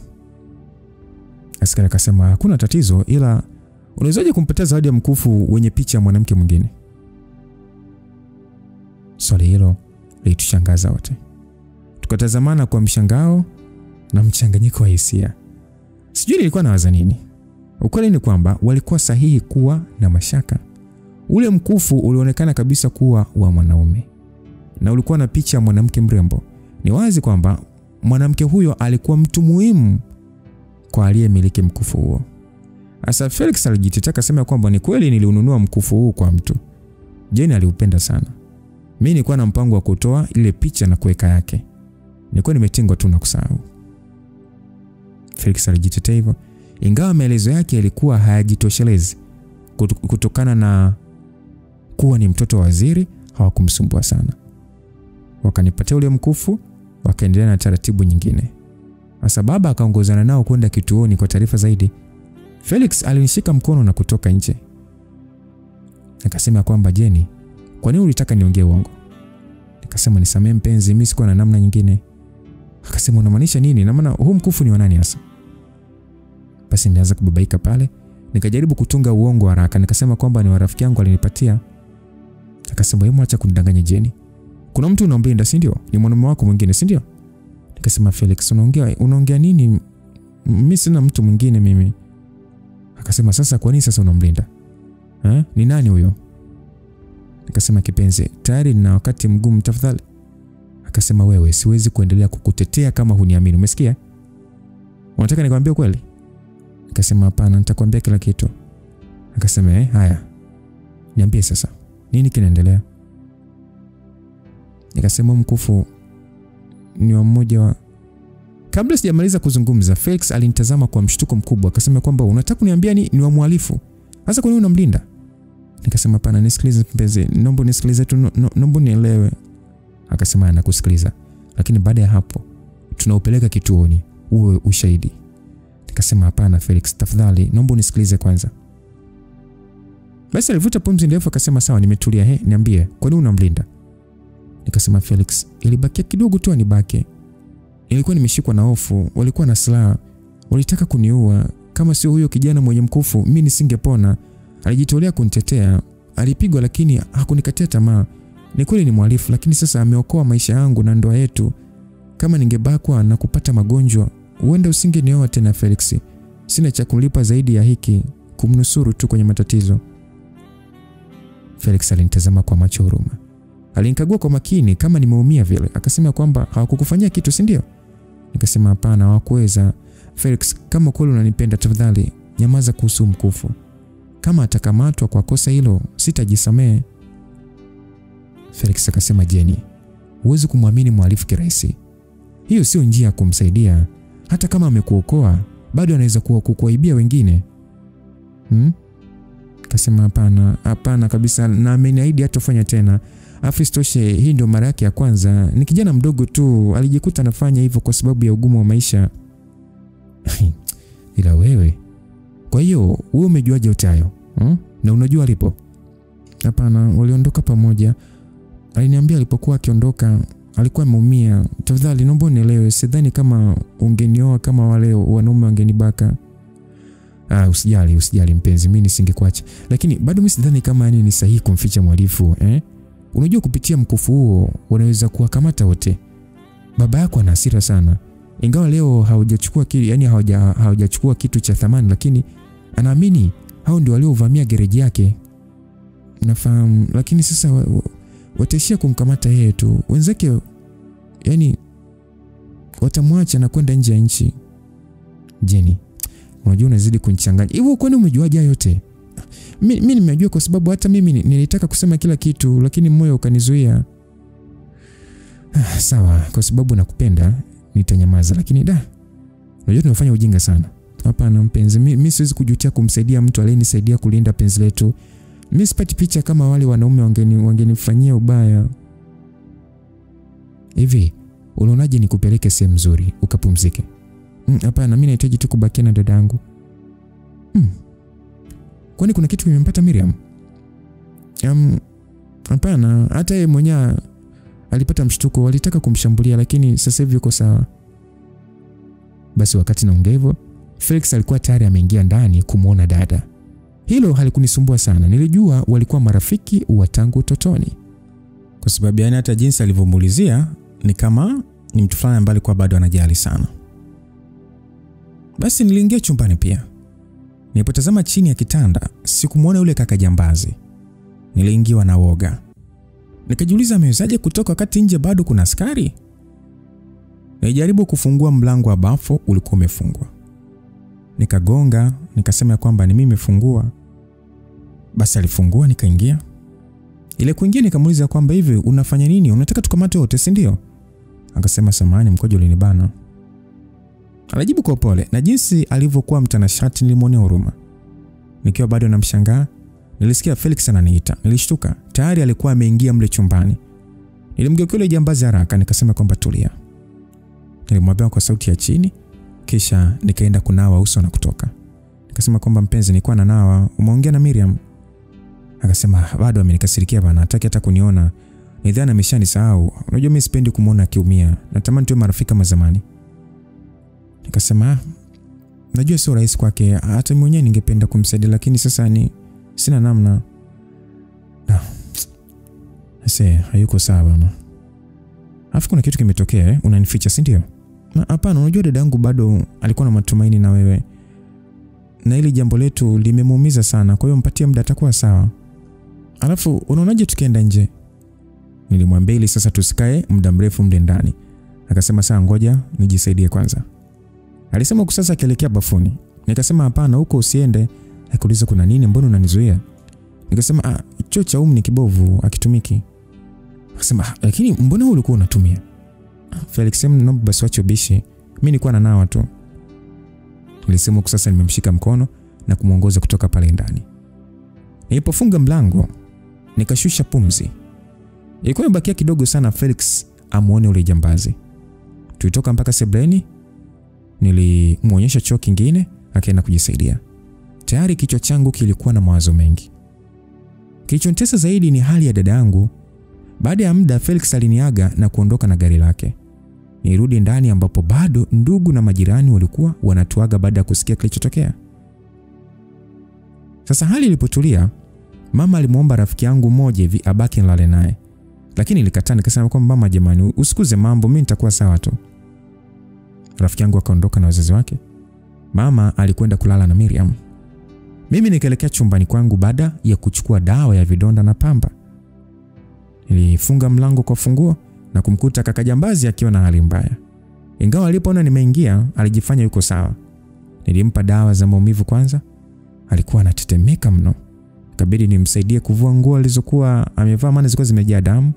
Askari akasema hakuna tatizo, ila unawezaje kumpatia zawadi ya mkufu wenye picha ya mwanamke mwingine? Swali hilo lilitushangaza wote. Tukatazamana kwa mshangao na mchanganyiko wa hisia. Sijui nilikuwa nawaza nini. Ukweli ni kwamba walikuwa sahihi kuwa na mashaka. Ule mkufu ulionekana kabisa kuwa wa mwanaume na ulikuwa na picha ya mwanamke mrembo. Ni wazi kwamba mwanamke huyo alikuwa mtu muhimu kwa aliyemiliki mkufu huo. Asa Felix alijitetea akasema kwamba ni kweli niliununua mkufu huu kwa mtu. Jane aliupenda sana. Mimi nilikuwa na mpango wa kutoa ile picha na kuweka yake. Nilikuwa nimetingwa tu na kusahau. Felix alijitetea hivyo, ingawa maelezo yake yalikuwa hayajitoshelezi. Kutokana na kuwa ni mtoto wa waziri, hawakumsumbua sana. Wakanipatia ule mkufu, wakaendelea na taratibu nyingine. Sasa baba akaongozana nao kwenda kituoni kwa taarifa zaidi. Felix alinishika mkono na kutoka nje. Akasema kwamba Jenny, kwa nini ulitaka niongee uongo? Nikasema nisamee mpenzi, mimi sikuwa na namna nyingine. Akasema unamaanisha nini? Na maana huu mkufu ni wa nani hasa? Basi nilianza kubabaika pale. Nikajaribu kutunga uongo haraka. Nikasema kwamba ni wa rafiki yangu alinipatia. Akasema hebu acha kunidanganya Jenny. Kuna mtu unaomlinda, si ndio? Ni mwanamume wako mwingine, si ndio? Nikasema Felix, unaongea nini? Mimi sina mtu mwingine mimi. Akasema sasa kwa nini sasa unamlinda? Ni nani huyo? Nikasema kipenzi, tayari nina wakati mgumu tafadhali. Akasema wewe, siwezi kuendelea kukutetea kama huniamini, umesikia? Unataka nikwambie kweli? Nikasema hapana, nitakwambia kila kitu. Akasema haya. Niambie sasa. Nini kinaendelea? Nikasema mkufu ni wa mmoja wa... Kabla sijamaliza kuzungumza, Felix alinitazama kwa mshtuko mkubwa. Akasema kwamba unataka kuniambia ni wa mhalifu. Sasa kwa nini unamlinda? Nikasema hapana, nisikilize mpenzi. Naomba nisikilize tu, naomba nielewe. Akasema nakusikiliza. Lakini baada ya hapo tunaupeleka kituoni uwe ushahidi. Nikasema hapana Felix, tafadhali naomba unisikilize kwanza. Basi alivuta pumzi ndefu akasema sawa, nimetulia. Niambie, kwa nini unamlinda? Nikasema Felix, ilibakia kidogo tu anibake. Nilikuwa nimeshikwa na hofu, walikuwa na silaha, walitaka kuniua. Kama sio huyo kijana mwenye mkufu, mimi nisingepona. Alijitolea kunitetea, alipigwa lakini hakunikatia tamaa. Ni kweli ni mhalifu, lakini sasa ameokoa maisha yangu na ndoa yetu. Kama ningebakwa na kupata magonjwa, huenda usingenioa tena Felix. Sina cha kulipa zaidi ya hiki, kumnusuru tu kwenye matatizo. Felix alinitazama kwa macho huruma. Alinikagua kwa makini kama nimeumia vile. Akasema kwamba hawakukufanyia kitu, si ndio? Nikasema hapana, hawakuweza. Felix, kama kweli unanipenda tafadhali nyamaza kuhusu mkufu. Kama atakamatwa kwa kosa hilo, sitajisamehe. Felix akasema Jenny, huwezi kumwamini mhalifu kirahisi. Hiyo sio njia ya kumsaidia. Hata kama amekuokoa, bado anaweza kukuaibia wengine. Akasema hapana kabisa, na ameniahidi hatafanya tena. Afistoshe, hii ndio mara yake ya kwanza. Ni kijana mdogo tu, alijikuta anafanya hivyo kwa sababu ya ugumu wa maisha. Ila wewe, kwa hiyo wewe umejuaje utayo? Na unajua alipo? Hapana, waliondoka pamoja. Aliniambia alipokuwa akiondoka alikuwa ameumia. Tafadhali naomba unielewe, sidhani kama ungenioa kama wale wanaume wangenibaka. Usijali mpenzi, mimi nisingekuacha. Lakini bado mimi sidhani kama ni sahihi kumficha mhalifu, Unajua kupitia mkufu huo wanaweza kuwakamata wote. Baba yako ana hasira sana. Ingawa leo hawajachukua hawajachukua kitu cha thamani, lakini anaamini hao ndio waliovamia gereji yake. Nafahamu, lakini sasa wataishia kumkamata yeye tu. Wenzake watamwacha na kwenda nje ya nchi. Jenny, unajua unazidi kunichanganya. Hivyo kwani umejuaje yote? Mimi nimejua kwa sababu hata mimi nilitaka kusema kila kitu lakini moyo ukanizuia. Sawa, kwa sababu nakupenda nitanyamaza, lakini unajua tunafanya ujinga sana. Hapana mpenzi, mimi siwezi kujutia kumsaidia mtu aliyenisaidia kulinda penzi letu. Mimi sipati picha kama wale wanaume wangenifanyia ubaya. Hivi, unaonaje nikupeleke sehemu nzuri ukapumzike? Hapana, mimi nahitaji tu kubaki na dada yangu. Kwani kuna kitu kimempata Miriam? Hapana, hata yeye mwenyewe alipata mshtuko, walitaka kumshambulia lakini sasa hivi yuko sawa. Basi wakati naongea hivyo, Felix alikuwa tayari ameingia ndani kumuona dada. Hilo halikunisumbua sana. Nilijua walikuwa marafiki wa tangu utotoni. Kwa sababu hata jinsi alivyomuulizia ni kama ni mtu fulani ambaye alikuwa bado anajali sana. Basi niliingia chumbani pia. Nilipotazama chini ya kitanda, sikumuona yule kaka jambazi. Niliingiwa na woga. Nikajiuliza amewezaje kutoka wakati nje bado kuna askari? Nilijaribu kufungua mlango wa bafu, ulikuwa umefungwa. Nikagonga, nikasema kwamba ni mimi nimefungua. Basi alifungua, nikaingia. Ile kuingia nikamuuliza kwamba hivi unafanya nini? Unataka tukamate wote, si ndio? Akasema samahani, mkojo ulinibana. Alijibu kwa pole, na jinsi alivyokuwa mtanashati nilimwonea huruma. Nikiwa bado namshangaa, nilisikia Felix ananiita. Nilishtuka, tayari alikuwa ameingia mle chumbani. Nilimgeukia yule jambazi haraka, nikasema kwamba tulia. Nilimwambia kwa sauti ya chini, Kisha nikaenda kunawa uso na kutoka. Nikasema kwamba mpenzi, nilikuwa nanawa, umeongea na Miriam? Akasema bado amenikasirikia bana, hataki hata kuniona. Nidhani ameshanisahau. Unajua mimi sipendi kumuona akiumia. Natamani tuwe marafiki kama zamani. Nikasema najua sio rahisi kwake, hata mwenyewe ningependa kumsaidia lakini sasa sina namna. Sasa hayuko sawa mama. Alafu kuna kitu kimetokea, unanificha si ndio? Hapana, unajua dadangu bado alikuwa na matumaini na wewe. Na hili jambo letu limemuumiza sana, kwa hiyo mpatie muda atakuwa sawa. Alafu unaonaje tukienda nje? Nilimwambia ili sasa tusikae muda mrefu mle ndani. Akasema sawa, ngoja nijisaidie kwanza. Alisema kwa sasa akielekea bafuni. Nikasema hapana, huko usiende. Akauliza kuna nini, mbona unanizuia? Nikasema choo cha ni kibovu, akitumiki. Akasema lakini mbona wewe ulikuwa unatumia? Felix, naomba basi wacha ubishi. Mimi nilikuwa nanawa tu. Nilisema kwa sasa nimemshika mkono na kumuongoza kutoka pale ndani. Nilipofunga mlango, nikashusha pumzi. Ilikuwa imebakia kidogo sana Felix amuone ule jambazi. Tulitoka mpaka sebleni, nilimuonyesha choo kingine, akaenda kujisaidia. Tayari kichwa changu kilikuwa na mawazo mengi. Kilichonitesa zaidi ni hali ya dada yangu. Baada ya muda Felix aliniaga na kuondoka na gari lake. Nirudi ndani ambapo bado ndugu na majirani walikuwa wanatuaga baada ya kusikia kilichotokea. Sasa hali ilipotulia, mama alimuomba rafiki yangu mmoja hivi abaki nilale naye. Lakini nilikataa, nikasema kwamba mama, jamani, usikuze mambo, mimi nitakuwa sawa tu. Rafiki yangu akaondoka na wazazi wake. Mama alikwenda kulala na Miriam. Mimi nikaelekea chumbani kwangu baada ya kuchukua dawa ya vidonda na pamba. Nilifunga mlango kwa funguo na kumkuta kaka jambazi akiwa na hali mbaya. Ingawa alipoona nimeingia, alijifanya yuko sawa. Nilimpa dawa za maumivu kwanza. Alikuwa anatetemeka mno. Ikabidi nimsaidie kuvua nguo alizokuwa amevaa, maana zilikuwa zimejaa damu.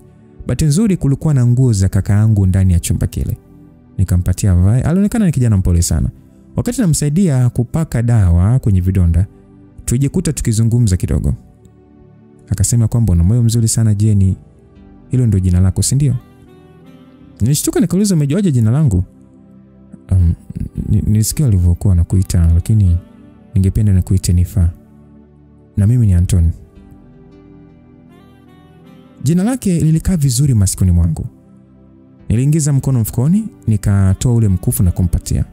Bahati nzuri kulikuwa na nguo za kaka yangu ndani ya chumba kile. Nikampatia avae. Alionekana ni kijana mpole sana. Wakati namsaidia kupaka dawa kwenye vidonda, tulijikuta tukizungumza kidogo. Akasema kwamba una moyo mzuri sana Jenny. Hilo ndio jina lako, si ndio? Nilishtuka nikauliza umejuaje jina langu? Nilisikia alivyokuwa anakuita, lakini ningependa nikuite Nifa. Na mimi ni Anton. Jina lake lilikaa vizuri masikoni mwangu. Niliingiza mkono mfukoni, nikatoa ule mkufu na kumpatia.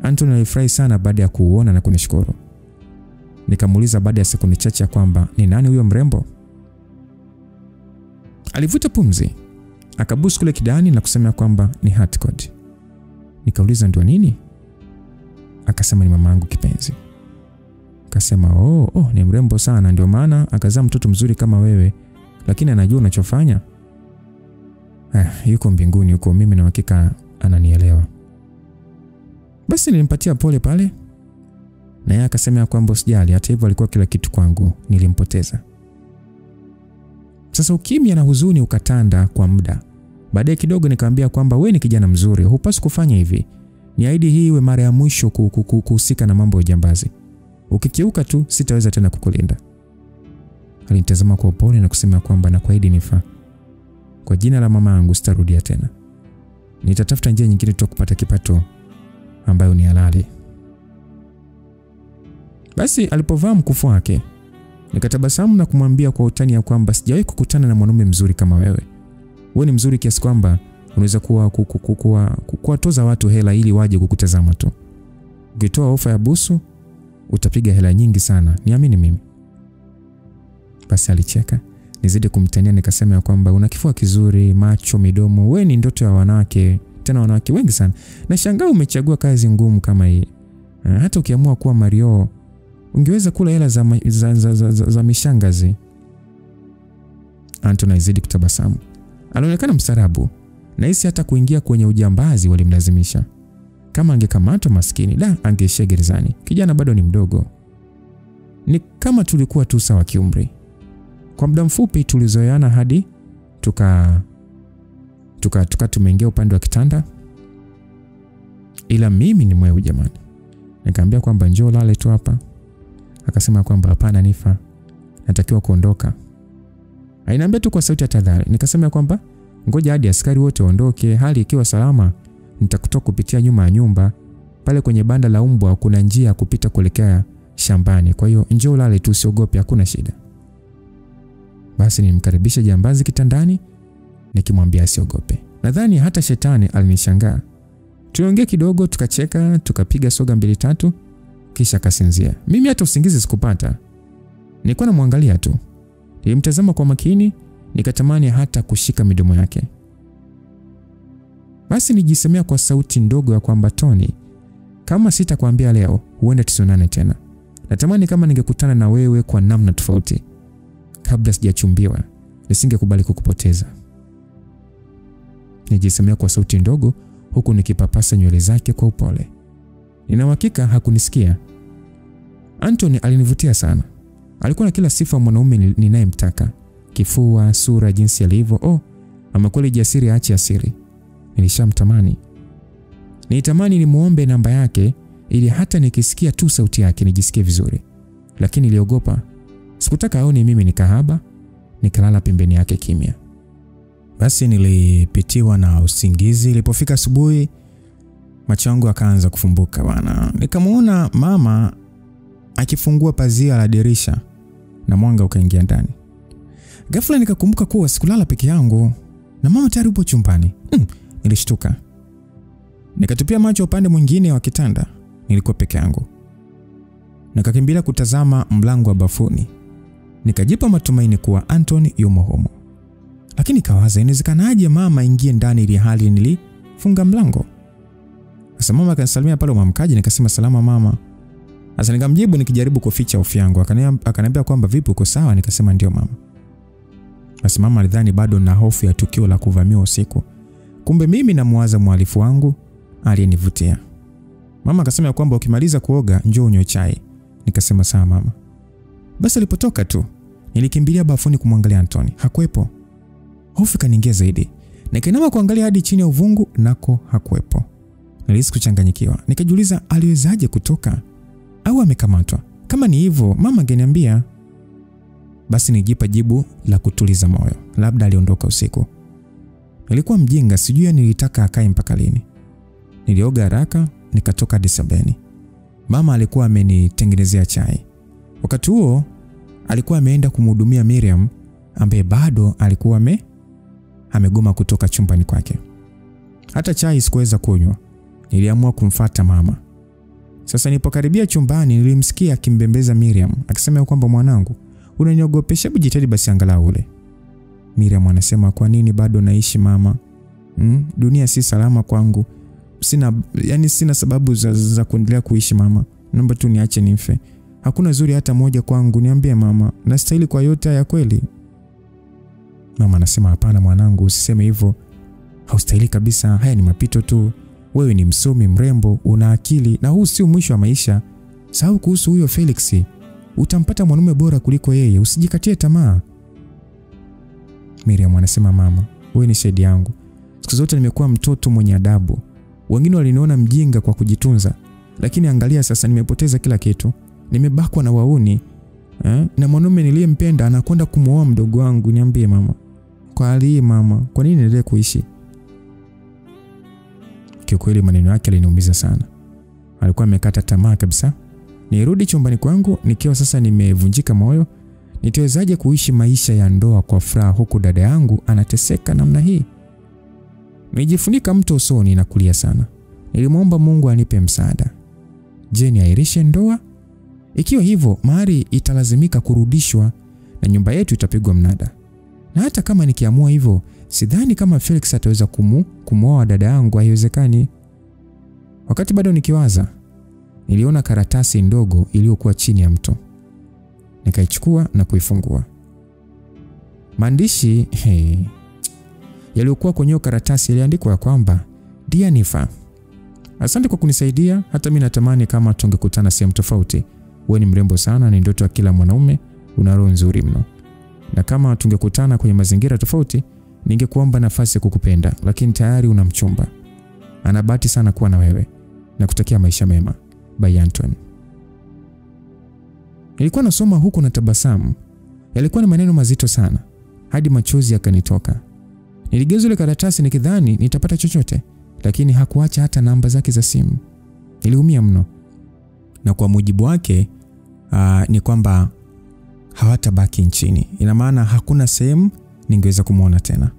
Anton alifurahi sana baada ya kuuona na kunishukuru. Nikamuuliza baada ya sekunde chache kwamba ni nani huyo mrembo? Alivuta pumzi, akabusu kule kidani na kusema kwamba ni Hartcode. Nikauliza ndio nini? Akasema ni mamangu kipenzi. Akasema ni mrembo sana, ndio maana akazaa mtoto mzuri kama wewe, lakini anajua unachofanya. Yuko mbinguni huko, mimi na hakika ananielewa. Basi nilimpatia pole pale. Na yeye akasema kwamba usijali, hata hivyo alikuwa kila kitu kwangu, nilimpoteza. Sasa ukimya na huzuni ukatanda kwa muda. Baadaye kidogo nikamwambia kwamba wewe ni kijana mzuri, hupaswi kufanya hivi. Niahidi hii iwe mara ya mwisho kuhusika na mambo ya jambazi. Ukikiuka tu sitaweza tena kukulinda. Alinitazama kwa upole na kusema kwamba nakuahidi Nifa, kwa jina la mama yangu sitarudia tena. Nitatafuta njia nyingine tu kupata kipato ambayo ni halali. Basi alipovaa mkufu wake, nikatabasamu na kumwambia kwa utani ya kwamba sijawahi kukutana na mwanaume mzuri kama wewe. Wewe ni mzuri kiasi kwamba unaweza kuwatoza watu hela ili waje kukutazama tu. Ukitoa ofa ya busu, utapiga hela nyingi sana, niamini mimi. Basi alicheka. Nizidi kumtania nikasema ya kwamba una kifua kizuri, macho, midomo, wewe ni ndoto ya wanawake, tena wanawake wengi sana. Na shangaa umechagua kazi ngumu kama hii. Hata ukiamua kuwa Mario, ungeweza kula hela za mishangazi. Anton azidi kutabasamu. Alionekana mstarabu. Nahisi hata kuingia kwenye ujambazi walimlazimisha. Kama angekamatwa maskini, angeishia gerezani. Kijana bado ni mdogo. Ni kama tulikuwa tu sawa kiumri. Kwa muda mfupi tulizoeana hadi tumeingia upande wa kitanda. Ila mimi ni mweu jamani. Nikamwambia kwamba njoo lale tu hapa. Akasema kwamba hapana Nifa, natakiwa kuondoka. Aliniambia tu kwa sauti ya tahadhari. Nikasema kwamba ngoja hadi askari wote waondoke, hali ikiwa salama nitakutoka kupitia nyuma ya nyumba Pale kwenye banda la mbwa kuna njia ya kupita kuelekea shambani. Kwa hiyo njoo lale tu, usiogope, hakuna shida. Basi nimkaribisha jambazi kitandani nikimwambia asiogope. Nadhani hata shetani alinishangaa. Tuliongea kidogo, tukacheka, tukapiga soga 2-3 kisha akasinzia. Mimi hata usingizi sikupata. Nilikuwa namwangalia tu. Nilimtazama kwa makini, nikatamani hata kushika midomo yake. Basi nijisemea kwa sauti ndogo ya kwamba Tony, kama sitakwambia leo, huenda tusionane tena. Natamani kama ningekutana na wewe kwa namna tofauti. Kabla sijachumbiwa, nisingekubali kukupoteza. Nijisemea kwa sauti ndogo huku nikipapasa nywele zake kwa upole. Nina uhakika hakunisikia. Anthony alinivutia sana. Alikuwa na kila sifa mwanaume ninayemtaka. Kifua, sura, jinsi alivyo. Amekuwa jasiri aache asiri. Nilishamtamani. Nilitamani nimuombe namba yake ili hata nikisikia tu sauti yake nijisikie vizuri. Lakini niliogopa. Sikutaka aone mimi ni kahaba. Nikalala pembeni yake kimya. Basi nilipitiwa na usingizi. Ilipofika asubuhi, macho yangu yakaanza kufumbuka bwana. Nikamuona mama akifungua pazia la dirisha na mwanga ukaingia ndani. Ghafla nikakumbuka kuwa sikulala peke yangu na mama tayari yupo chumbani. Nilishtuka. Nikatupia macho upande mwingine wa kitanda. Nilikuwa peke yangu. Nikakimbilia kutazama mlango wa bafuni. Nikajipa matumaini kuwa Anthony yumo humo. Lakini kawaza inawezekanaje mama ingie ndani ili hali nilifunga mlango. Sasa mama akanisalimia pale umamkaje, nikasema salama mama. Sasa nikamjibu nikijaribu kuficha hofu yangu. Akaniambia kwamba vipi, uko sawa? Nikasema ndio mama. Basi mama alidhani bado na hofu ya tukio la kuvamiwa usiku. Kumbe mimi namuwaza mhalifu wangu aliyenivutia. Mama akasema kwamba ukimaliza kuoga njoo unywe chai. Nikasema sawa mama. Basi alipotoka tu nilikimbilia bafuni kumwangalia Anthony. Hakuepo. Hofu kaniingia zaidi. Nikainama kuangalia hadi chini ya uvungu, nako hakuepo. Nilihisi kuchanganyikiwa. Nikajiuliza aliwezaje kutoka au amekamatwa? Kama ni hivyo mama angeniambia. Basi nijipa jibu la kutuliza moyo. Labda aliondoka usiku. Nilikuwa mjinga, sijui nilitaka akae mpaka lini. Nilioga haraka nikatoka hadi sebuleni. Mama alikuwa amenitengenezea chai. Wakati huo alikuwa ameenda kumhudumia Miriam ambaye bado alikuwa amegoma kutoka chumbani kwake. Hata chai sikuweza kunywa. Niliamua kumfuata mama. Sasa nilipokaribia chumbani nilimsikia akimbembeza Miriam akisema kwamba mwanangu, unaniogopesha, hebu jitahidi basi angalau ule. Miriam anasema kwa nini bado naishi mama? Dunia si salama kwangu. Sina sababu za kuendelea kuishi mama. Naomba tu niache nife. Hakuna zuri hata moja kwangu, niambie mama. Nastahili kwa yote haya kweli? Mama anasema hapana mwanangu, usiseme hivyo. Haustahili kabisa, haya ni mapito tu. Wewe ni msomi, mrembo, una akili na huu sio mwisho wa maisha. Sahau kuhusu huyo Felix. Utampata mwanaume bora kuliko yeye, usijikatie tamaa. Miriam anasema mama, wewe ni shahidi yangu. Siku zote nimekuwa mtoto mwenye adabu. Wengine waliniona mjinga kwa kujitunza, lakini angalia sasa nimepoteza kila kitu. Nimebakwa na wauni. Na mwanaume niliyempenda anakwenda kumuoa mdogo wangu, niambie mama. Kwa hali hii mama, kwa nini niendelee kuishi? Kiukweli maneno yake yaliniumiza sana. Alikuwa amekata tamaa kabisa. Nirudi chumbani kwangu nikiwa sasa nimevunjika moyo. Nitawezaje kuishi maisha ya ndoa kwa furaha huku dada yangu anateseka namna hii? Nijifunika mto usoni na kulia sana. Nilimwomba Mungu anipe msaada. Je, niairishe ndoa? Ikiwa hivyo, mahari italazimika kurudishwa na nyumba yetu itapigwa mnada. Na hata kama nikiamua hivyo, sidhani kama Felix ataweza kumuoa dada yangu, haiwezekani. Wakati bado nikiwaza, niliona karatasi ndogo iliyokuwa chini ya mto. Nikaichukua na kuifungua. Maandishi yaliyokuwa kwenye karatasi yaliandikwa kwamba Dear Nifa, asante kwa kunisaidia, hata mimi natamani kama tungekutana sehemu tofauti. Wewe ni mrembo sana, ni ndoto ya kila mwanaume, una roho nzuri mno. Na kama tungekutana kwenye mazingira tofauti, ningekuomba nafasi ya kukupenda, lakini tayari una mchumba. Ana bahati sana kuwa na wewe. Na kutakia maisha mema. By Anthony. Nilikuwa nasoma huku na tabasamu. Yalikuwa ni maneno mazito sana, hadi machozi yakanitoka. Niligeuza ile karatasi nikidhani nitapata chochote, lakini hakuacha hata namba zake za simu. Niliumia mno. Na kwa mujibu wake ni kwamba hawatabaki nchini. Ina maana hakuna sehemu ningeweza kumuona tena.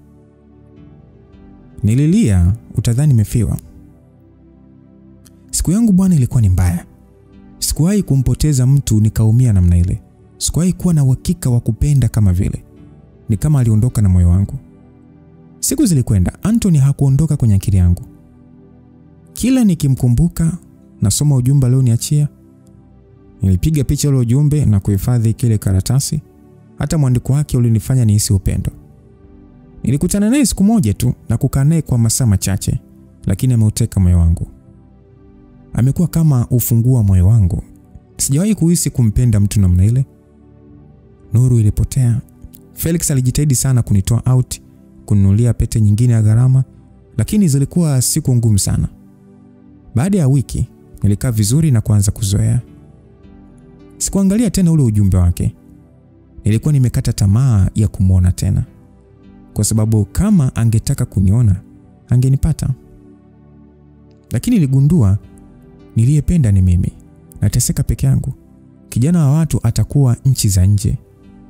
Nililia utadhani nimefiwa. Siku yangu bwana ilikuwa ni mbaya. Sikuwahi kumpoteza mtu nikaumia namna ile. Sikuwahi kuwa na uhakika wa kupenda kama vile. Ni kama aliondoka na moyo wangu. Siku zilikwenda, Anthony hakuondoka kwenye akili yangu. Kila nikimkumbuka, nasoma ujumbe alioniachia. Nilipiga picha ile ujumbe na kuhifadhi kile karatasi. Hata mwandiko wake ulinifanya nihisi upendo. Nilikutana naye siku moja tu na kukaa naye kwa masaa machache, lakini ameuteka moyo wangu. Amekuwa kama ufunguo wa moyo wangu. Sijawahi kuhisi kumpenda mtu namna ile. Nuru ilipotea. Felix alijitahidi sana kunitoa out, kununulia pete nyingine ya gharama, lakini zilikuwa siku ngumu sana. Baada ya wiki, nilikaa vizuri na kuanza kuzoea. Sikuangalia tena ule ujumbe wake. Nilikuwa nimekata tamaa ya kumuona tena. Kwa sababu kama angetaka kuniona, angenipata. Lakini niligundua niliyependa ni mimi. Nateseka peke yangu. Kijana wa watu atakuwa nchi za nje.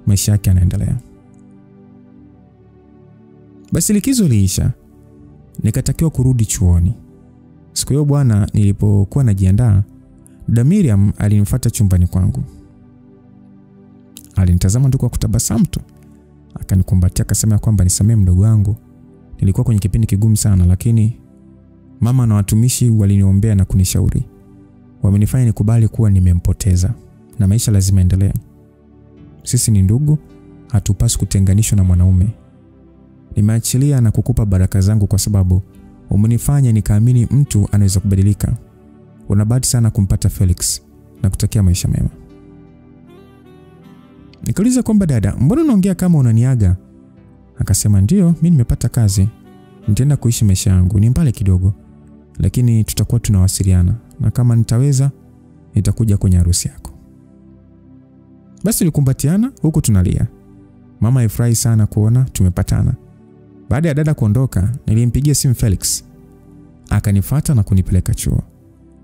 Maisha yake yanaendelea. Basi likizo iliisha. Nikatakiwa kurudi chuoni. Siku hiyo bwana nilipokuwa najiandaa, dada Miriam alinifuata chumbani kwangu. Alinitazama tu kwa kutabasamu tu. Akanikumbatia akasema kwamba nisamee mdogo wangu. Nilikuwa kwenye kipindi kigumu sana, lakini mama na watumishi waliniombea na kunishauri. Wamenifanya nikubali kuwa nimempoteza na maisha lazima endelee. Sisi ni ndugu, hatupaswi kutenganishwa na mwanaume. Nimeachilia na kukupa baraka zangu kwa sababu umenifanya nikaamini mtu anaweza kubadilika. Una bahati sana kumpata Felix na kutakia maisha mema. Nikauliza kwamba dada, mbona unaongea kama unaniaga? Akasema ndio, mimi nimepata kazi. Nitaenda kuishi maisha yangu, ni mbali kidogo. Lakini tutakuwa tunawasiliana na kama nitaweza nitakuja kwenye harusi yako. Basi tulikumbatiana huku tunalia. Mama alifurahi sana kuona tumepatana. Baada ya dada kuondoka, nilimpigia simu Felix. Akanifuata na kunipeleka chuo.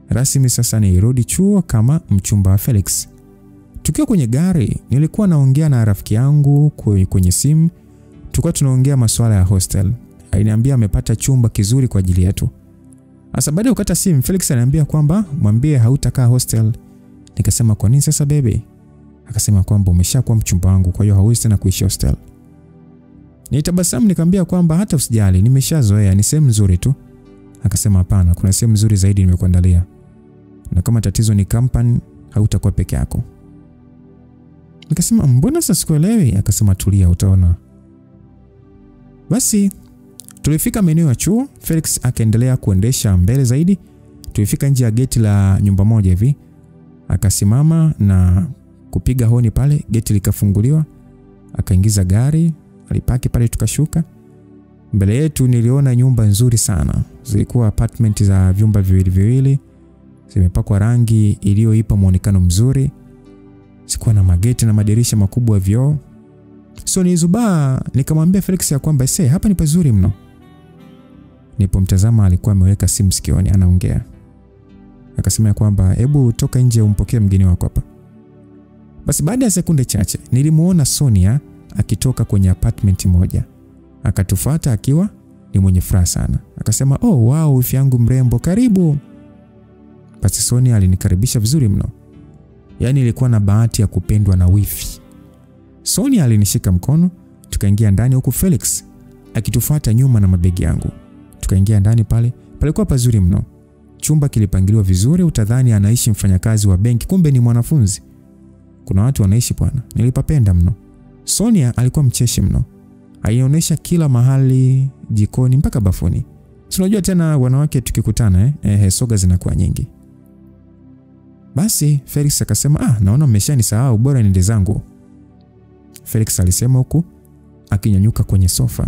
Rasmi sasa nirudi chuo kama mchumba wa Felix. Tukiwa kwenye gari, nilikuwa naongea na rafiki yangu kwenye simu. Tulikuwa tunaongea masuala ya hostel. Aliniambia amepata chumba kizuri kwa ajili yetu. Sasa baada ya kukata simu, Felix aliniambia kwamba mwambie hautakaa hostel. Nikasema kwa nini sasa bebe? Akasema kwamba umeshakuwa mchumba wangu, kwa hiyo hauwezi tena kuishi hostel. Nitabasamu nikamwambia kwamba hata usijali, nimeshazoea, ni sehemu nzuri tu. Akasema hapana, kuna sehemu nzuri zaidi nimekuandalia. Na kama tatizo ni company, hautakuwa peke yako. Nikasema mbona sasa sikuelewi? Akasema tulia utaona. Basi tulifika maeneo ya chuo. Felix akaendelea kuendesha mbele zaidi. Tulifika nje ya geti la nyumba moja hivi. Akasimama na kupiga honi pale, geti likafunguliwa. Akaingiza gari, alipaki pale tukashuka. Mbele yetu niliona nyumba nzuri sana. Zilikuwa apartment za vyumba viwili. Zimepakwa rangi iliyoipa muonekano mzuri. Sikuwa na mageti na madirisha makubwa ya vioo. So nilizubaa nikamwambia Felix ya kwamba hapa ni pazuri mno. Nilipomtazama alikuwa ameweka simu sikioni anaongea. Akasema kwamba hebu toka nje umpokee mgeni wako hapa. Basi baada ya sekunde chache nilimuona Sonia akitoka kwenye apartment moja. Akatufuata akiwa ni mwenye furaha sana. Akasema oh wow, wifi yangu mrembo, karibu. Basi Sonia alinikaribisha vizuri mno. Yaani ilikuwa na bahati ya kupendwa na wifi. Sonia alinishika mkono, tukaingia ndani huku Felix akitufuata nyuma na mabegi yangu. Tukaingia ndani pale, palikuwa pazuri mno. Chumba kilipangiliwa vizuri, utadhani anaishi mfanyakazi wa benki, kumbe ni mwanafunzi. Kuna watu wanaishi bwana. Nilipapenda mno. Sonia alikuwa mcheshi mno. Alionyesha kila mahali, jikoni mpaka bafuni. Unajua tena wanawake tukikutana soga zinakuwa nyingi. Basi Felix akasema naona mmeshanisahau, bora niende zangu. Felix alisema huku akinyanyuka kwenye sofa.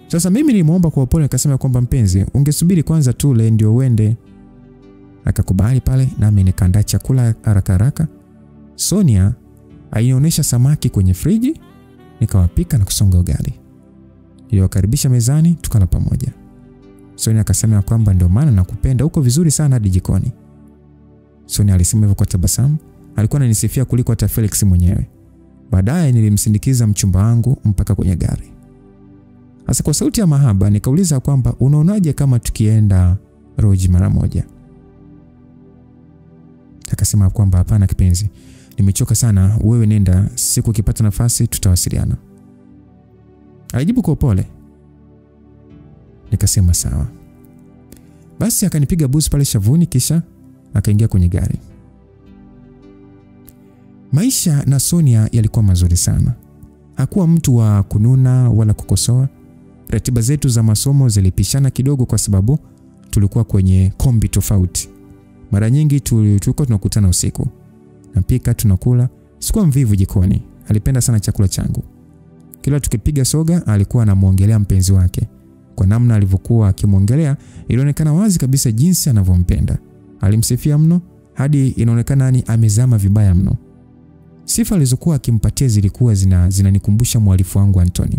Sasa mimi nilimuomba kwa upole akasema kwamba mpenzi, ungesubiri kwanza tule ndio uende. Akakubali pale nami nikaandaa chakula haraka. Sonia alionyesha samaki kwenye friji, nikawapika na kusonga ugali. Niliwakaribisha mezani tukala pamoja. Sonia akasema kwamba ndio maana nakupenda, uko vizuri sana hadi jikoni. Sonia alisema hivyo kwa tabasamu. Alikuwa ananisifia kuliko hata Felix mwenyewe. Baadaye nilimsindikiza mchumba wangu mpaka kwenye gari. Sasa kwa sauti ya mahaba nikauliza kwamba unaonaje kama tukienda Roji mara moja? Akasema kwamba hapana kipenzi, nimechoka sana, wewe nenda, siku ukipata nafasi tutawasiliana. Alijibu kwa upole. Nikasema sawa. Basi akanipiga busu pale shavuni kisha akaingia kwenye gari. Maisha na Sonia yalikuwa mazuri sana. Hakuwa mtu wa kununa wala kukosoa. Ratiba zetu za masomo zilipishana kidogo kwa sababu tulikuwa kwenye kombi tofauti. Mara nyingi tulikuwa tunakutana usiku. Napika, tunakula. Sikuwa mvivu jikoni. Alipenda sana chakula changu. Kila tukipiga soga alikuwa anamuongelea mpenzi wake. Kwa namna alivyokuwa akimwongelea ilionekana wazi kabisa jinsi anavyompenda. Alimsifia mno hadi inaonekana ni amezama vibaya mno. Sifa alizokuwa akimpatia zilikuwa zinanikumbusha mwalifu wangu Anthony.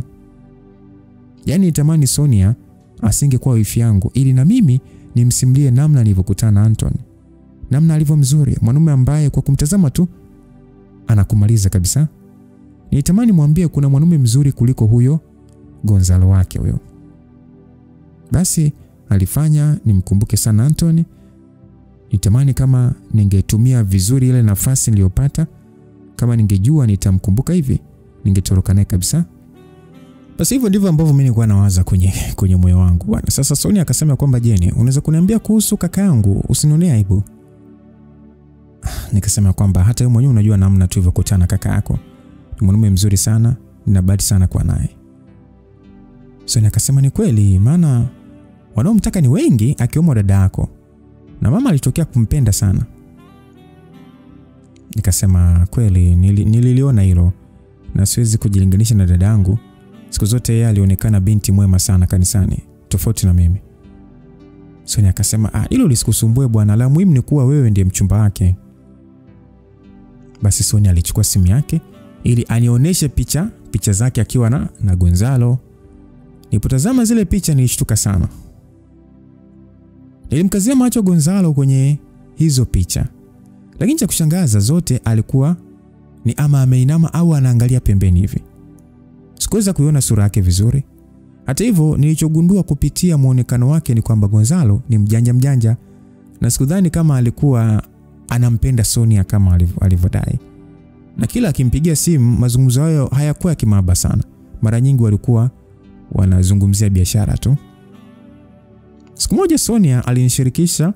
Yaani nitamani Sonia asingekuwa wifi yangu ili na mimi nimsimulie namna nilivyokutana na Anthony. Namna alivyo mzuri, mwanaume ambaye kwa kumtazama tu anakumaliza kabisa. Nitamani mwambie kuna mwanaume mzuri kuliko huyo Gonzalo wake huyo. Basi alifanya nimkumbuke sana Anthony. Nitamani kama ningetumia vizuri ile nafasi niliyopata, kama ningejua nitamkumbuka hivi, ningetoroka naye kabisa. Basi hivyo ndivyo ambavyo mimi nilikuwa nawaza kwenye moyo wangu bwana. Sasa Sonia akasema kwamba Jeni, unaweza kuniambia kuhusu kaka yangu, usinionee aibu. Nikasema kwamba hata wewe mwenyewe unajua namna tulivyokutana na kaka yako. Ni mwanaume mzuri sana, nina bahati sana kuwa naye. Sonia akasema ni kweli, maana wanaomtaka ni wengi akiwemo dada yako. Na mama alitokea kumpenda sana. Nikasema kweli nililiona hilo na siwezi kujilinganisha na dada yangu. Siku zote yeye alionekana binti mwema sana kanisani, tofauti na mimi. Sonia akasema hilo lisikusumbue bwana, la muhimu ni kuwa wewe ndiye mchumba wake. Basi Sonia alichukua simu yake ili anionyeshe picha zake akiwa na Gonzalo. Nilipotazama zile picha nilishtuka sana. Nilimkazia macho Gonzalo kwenye hizo picha. Lakini cha kushangaza zote alikuwa ni ama ameinama au anaangalia pembeni hivi. Sikuweza kuiona sura yake vizuri. Hata hivyo nilichogundua kupitia muonekano wake ni kwamba Gonzalo ni mjanja na sikudhani kama alikuwa anampenda Sonia kama alivyodai. Na kila akimpigia simu mazungumzo hayo hayakuwa ya kimahaba sana. Mara nyingi walikuwa wanazungumzia biashara tu. Siku moja Sonia alinishirikisha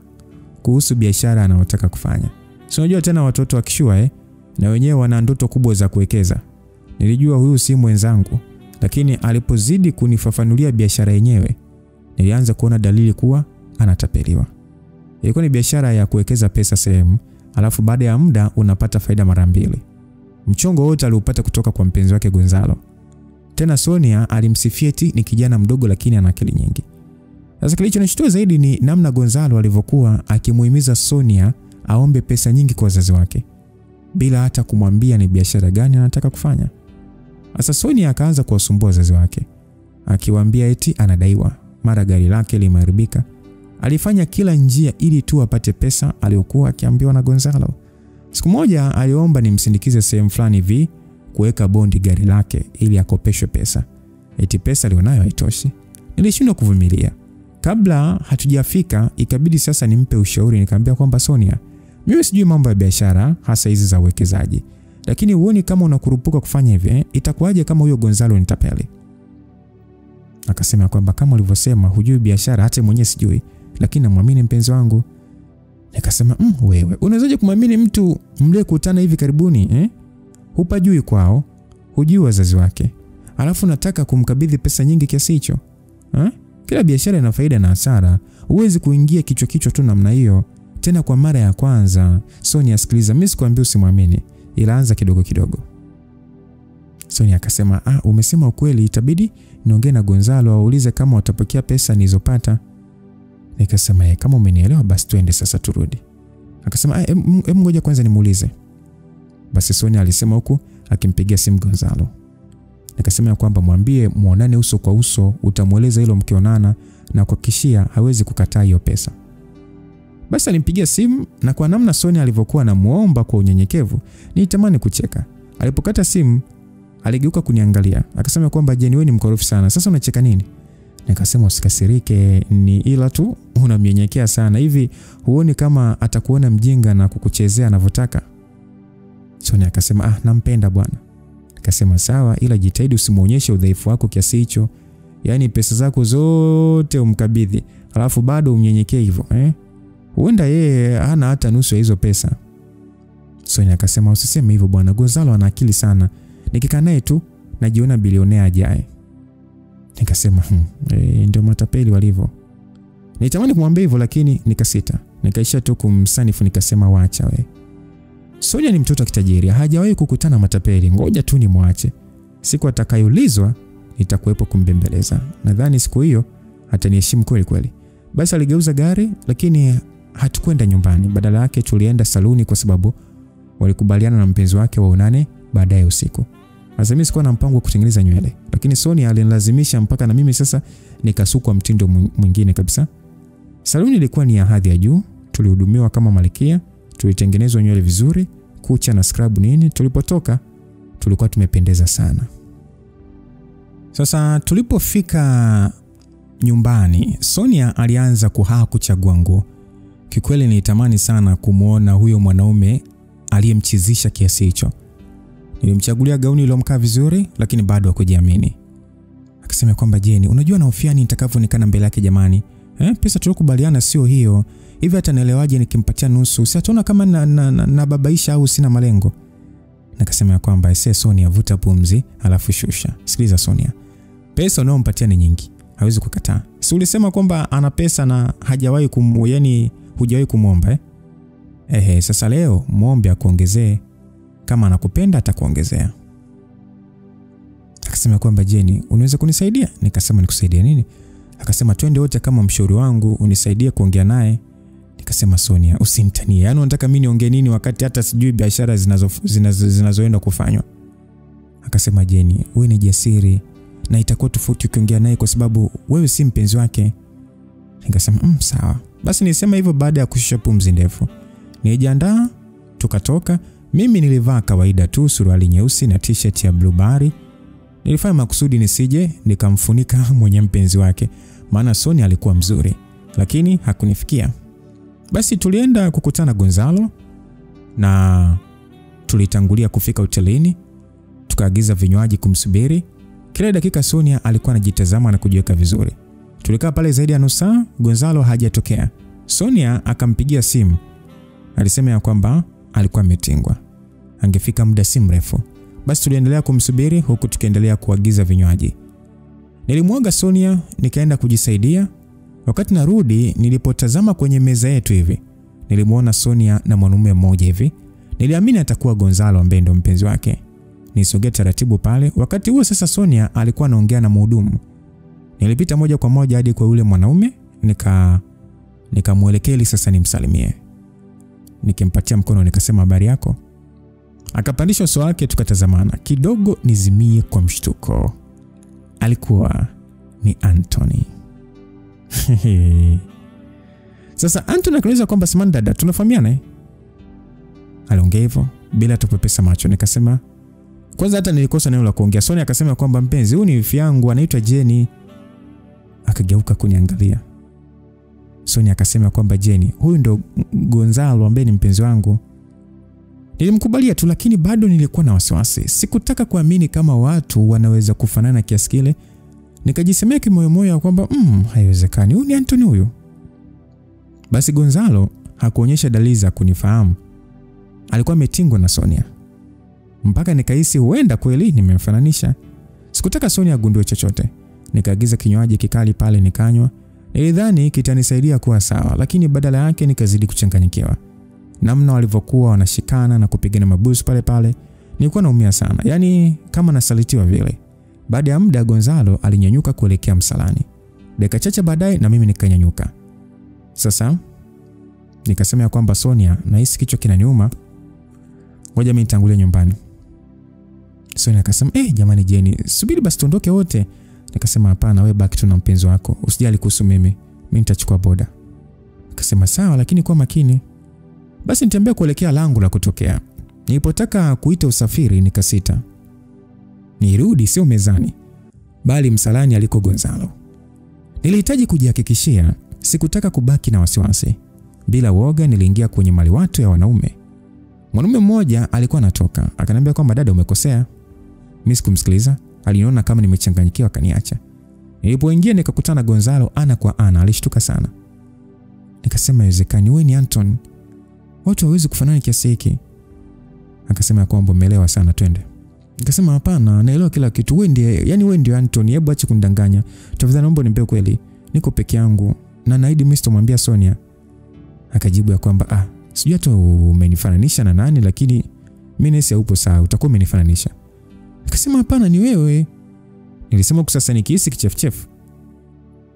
kuhusu biashara anayotaka kufanya. Si unajua tena watoto wakishua na wenyewe wana ndoto kubwa za kuwekeza. Nilijua huyu si mwenzangu, lakini alipozidi kunifafanulia biashara yenyewe, nilianza kuona dalili kuwa anatapeliwa. Ilikuwa ni biashara ya kuwekeza pesa sehemu, alafu baada ya muda unapata faida mara mbili. Mchongo wote aliupata kutoka kwa mpenzi wake Gonzalo. Tena Sonia alimsifia eti ni kijana mdogo lakini ana akili nyingi. Sasa kilichonishtua zaidi ni namna Gonzalo alivyokuwa akimuhimiza Sonia aombe pesa nyingi kwa wazazi wake bila hata kumwambia ni biashara gani anataka kufanya. Sasa Sonia akaanza kuwasumbua wazazi wake, akiwaambia eti anadaiwa, mara gari lake limeharibika. Alifanya kila njia ili tu apate pesa aliyokuwa akiambiwa na Gonzalo. Siku moja aliomba nimsindikize sehemu fulani hivi kuweka bondi gari lake ili akopeshwe pesa. Eti pesa alionayo haitoshi. Nilishindwa kuvumilia. Kabla hatujafika ikabidi sasa nimpe ushauri. Nikamwambia kwamba Sonia, mimi sijui mambo ya biashara hasa hizi za uwekezaji, lakini uone kama unakurupuka kufanya hivi, itakuwaje kama huyo Gonzalo nitapeli? Akasema kwamba kama ulivyosema hujui biashara, hata mwenyewe sijui, lakini namwamini mpenzi wangu. Nikasema wewe unawezaje kumwamini mtu mliyekutana hivi karibuni hupajui kwao, hujui wazazi wake, alafu nataka kumkabidhi pesa nyingi kiasi hicho? Kila biashara ina faida na hasara. Huwezi kuingia kichwa tu namna hiyo tena kwa mara ya kwanza. Sonia, sikiliza, mimi sikwambia usimwamini, ila anza kidogo kidogo. Sonia akasema umesema ukweli, itabidi niongee na Gonzalo aulize kama watapokea pesa nilizopata. Nikasema kama umenielewa basi twende sasa turudi. Akasema ngoja kwanza nimuulize. Basi Sonia alisema huku akimpigia simu Gonzalo. Nikasema kwamba mwambie muonane uso kwa uso, utamueleza hilo mkionana na kuhakikishia hawezi kukataa hiyo pesa. Basi alimpigia simu na kwa namna Sonia alivyokuwa anamuomba kwa unyenyekevu, nilitamani kucheka. Alipokata simu, aligeuka kuniangalia. Akasema kwamba Jeni, wewe ni mkorofi sana. Sasa unacheka nini? Nikasema usikasirike, ni ila tu unamnyenyekea sana. Hivi huoni kama atakuona mjinga na kukuchezea anavyotaka? Sonia akasema nampenda bwana. Nikasema sawa, ila jitahidi usimuonyeshe udhaifu wako kiasi hicho. Yaani pesa zako zote umkabidhi, alafu bado umnyenyekee hivyo, Huenda yeye hana hata nusu ya hizo pesa. Sonia akasema usiseme hivyo bwana, Gonzalo ana akili sana. Nikikaa naye tu najiona bilionea ajaye. Nikasema ndio matapeli walivyo. Nitamani kumwambia hivyo lakini nikasita. Nikaisha tu kumsanifu nikasema waacha wewe. Sonia ni mtoto wa kitajiri, hajawahi kukutana na matapeli. Ngoja tu nimwache. Siku atakayoulizwa nitakuepo kumbembeleza. Nadhani siku hiyo ataniheshimu kweli kweli. Basi aligeuza gari lakini hatukwenda nyumbani. Badala yake tulienda saluni kwa sababu walikubaliana na mpenzi wake waonane baadaye usiku. Sasa mimi sikuwa na mpango wa kutengeneza nywele, lakini Sonia alinilazimisha mpaka na mimi sasa nikasukwa mtindo mwingine kabisa. Saluni ilikuwa ni ya hadhi ya juu, tulihudumiwa kama malkia, tulitengenezwa nywele vizuri, kucha na scrub nini. Tulipotoka tulikuwa tumependeza sana. Sasa tulipofika nyumbani, Sonia alianza kuchagua nguo. Kikweli nilitamani sana kumuona huyo mwanaume aliyemchizisha kiasi hicho. Nilimchagulia gauni lilomkaa vizuri lakini bado hakujiamini. Akasema kwamba Jeni, unajua nahofia nitakavyoonekana mbele yake jamani. Pesa tuliyokubaliana sio hiyo. Hivi hata naelewaje nikimpatia nusu? Si ataona kama na babaisha au sina malengo. Nikasema kwamba Sonia, vuta pumzi alafu shusha. Sikiliza Sonia, pesa unayompatia ni nyingi, hawezi kukataa. Si ulisema kwamba ana pesa na hajawahi hujawahi kumuomba sasa leo muombe akuongezee. Kama anakupenda atakuongezea. Akasema kwamba Jeni, unaweza kunisaidia? Nikasema nikusaidie nini? Akasema twende wote kama mshauri wangu unisaidie kuongea naye. Nikasema Sonia, usinitanie. Yaani unataka mimi niongee nini wakati hata sijui biashara zinazoenda kufanywa? Akasema Jeni, wewe ni jasiri na itakuwa tofauti ukiongea naye kwa sababu wewe si mpenzi wake. Nikasema sawa. Basi nilisema hivyo baada ya kushusha pumzi ndefu. Nijiandaa, tukatoka. Mimi nilivaa kawaida tu, suruali nyeusi na t-shirt ya blue bahari. Nilifanya makusudi nisije nikamfunika mwenye mpenzi wake, maana Sonia alikuwa mzuri, lakini hakunifikia. Basi tulienda kukutana Gonzalo na tulitangulia kufika hotelini. Tukaagiza vinywaji kumsubiri. Kila dakika Sonia alikuwa anajitazama na kujiweka vizuri. Tulikaa pale zaidi ya nusu saa, Gonzalo hajatokea. Sonia akampigia simu. Alisema ya kwamba alikuwa ametingwa, angefika muda si mrefu. Basi tuliendelea kumsubiri huku tukiendelea kuagiza vinywaji. Nilimwaga Sonia nikaenda kujisaidia. Wakati narudi, nilipotazama kwenye meza yetu hivi, nilimuona Sonia na mwanaume mmoja hivi. Niliamini atakuwa Gonzalo ambaye ndo mpenzi wake. Nisogea taratibu pale. Wakati huo sasa Sonia alikuwa anaongea na mhudumu. Nilipita moja kwa moja hadi kwa yule mwanaume, nikamuelekea sasa nimsalimie. Nikimpatia mkono nikasema habari yako. Akapandisha uso wake, tukatazamana. Kidogo nizimie kwa mshtuko. Alikuwa ni Anthony. Sasa Anthony akaniuliza kwamba Simon dada, tunafahamiana? Aliongea hivyo bila tupepesa macho. Nikasema kwanza hata nilikosa neno la kuongea. Sonia akasema kwamba mpenzi, huyu ni wifi yangu anaitwa Jeni. Akageuka kuniangalia. Sonia akasema kwamba Jeni, huyu ndo Gonzalo ambaye ni mpenzi wangu. Nilimkubalia tu lakini bado nilikuwa na wasiwasi. Sikutaka kuamini kama watu wanaweza kufanana kiasi kile. Nikajisemea kimoyomoyo kwamba haiwezekani, huyu ni Anthony huyu. Basi Gonzalo hakuonyesha dalili za kunifahamu. Alikuwa ametingwa na Sonia. Mpaka nikahisi huenda kweli nimemfananisha. Sikutaka Sonia agundue chochote. Nikaagiza kinywaji kikali pale nikanywa. Nilidhani kitanisaidia kuwa sawa, lakini badala yake nikazidi kuchanganyikiwa. Namna walivyokuwa wanashikana na kupigana mabusu pale nilikuwa naumia sana. Yaani kama nasalitiwa vile. Baada ya muda Gonzalo alinyanyuka kuelekea msalani. Dakika chache baadaye na mimi nikanyanyuka. Sasa nikasema kwamba Sonia, nahisi kichwa kinaniuma. Ngoja mimi nitangulie nyumbani. Sonia akasema, jamani Jeni, subiri basi tuondoke wote. Nikasema hapana, wewe baki tu na mpenzi wako. Usijali kuhusu mimi. Mimi nitachukua boda. Akasema sawa, lakini kwa makini. Basi nitembea kuelekea lango la kutokea. Nilipotaka kuita usafiri nikasita. Nirudi sio mezani, bali msalani aliko Gonzalo. Nilihitaji kujihakikishia, sikutaka kubaki na wasiwasi. Bila woga niliingia kwenye maliwato ya wanaume. Mwanaume mmoja alikuwa anatoka, akaniambia kwamba dada, umekosea. Mimi sikumsikiliza, aliniona kama nimechanganyikiwa akaniacha. Nilipoingia nikakutana Gonzalo ana kwa ana, alishtuka sana. Nikasema haiwezekani, wewe ni Anton. Watu hawezi kufanana kiasi hiki. Akasema kwamba umeelewa sana, twende. Nikasema hapana, naelewa kila kitu. Wewe ndio Anton, hebu acha kunidanganya. Tafadhali naomba niambie kweli. Niko peke yangu na naahidi mimi sitomwambia Sonia. Akajibu ya kwamba sijui hata umenifananisha na nani, lakini mimi nesi haupo sawa, utakuwa umenifananisha. Nikasema hapana, ni wewe. Nilisema sasa nikihisi kichefuchefu.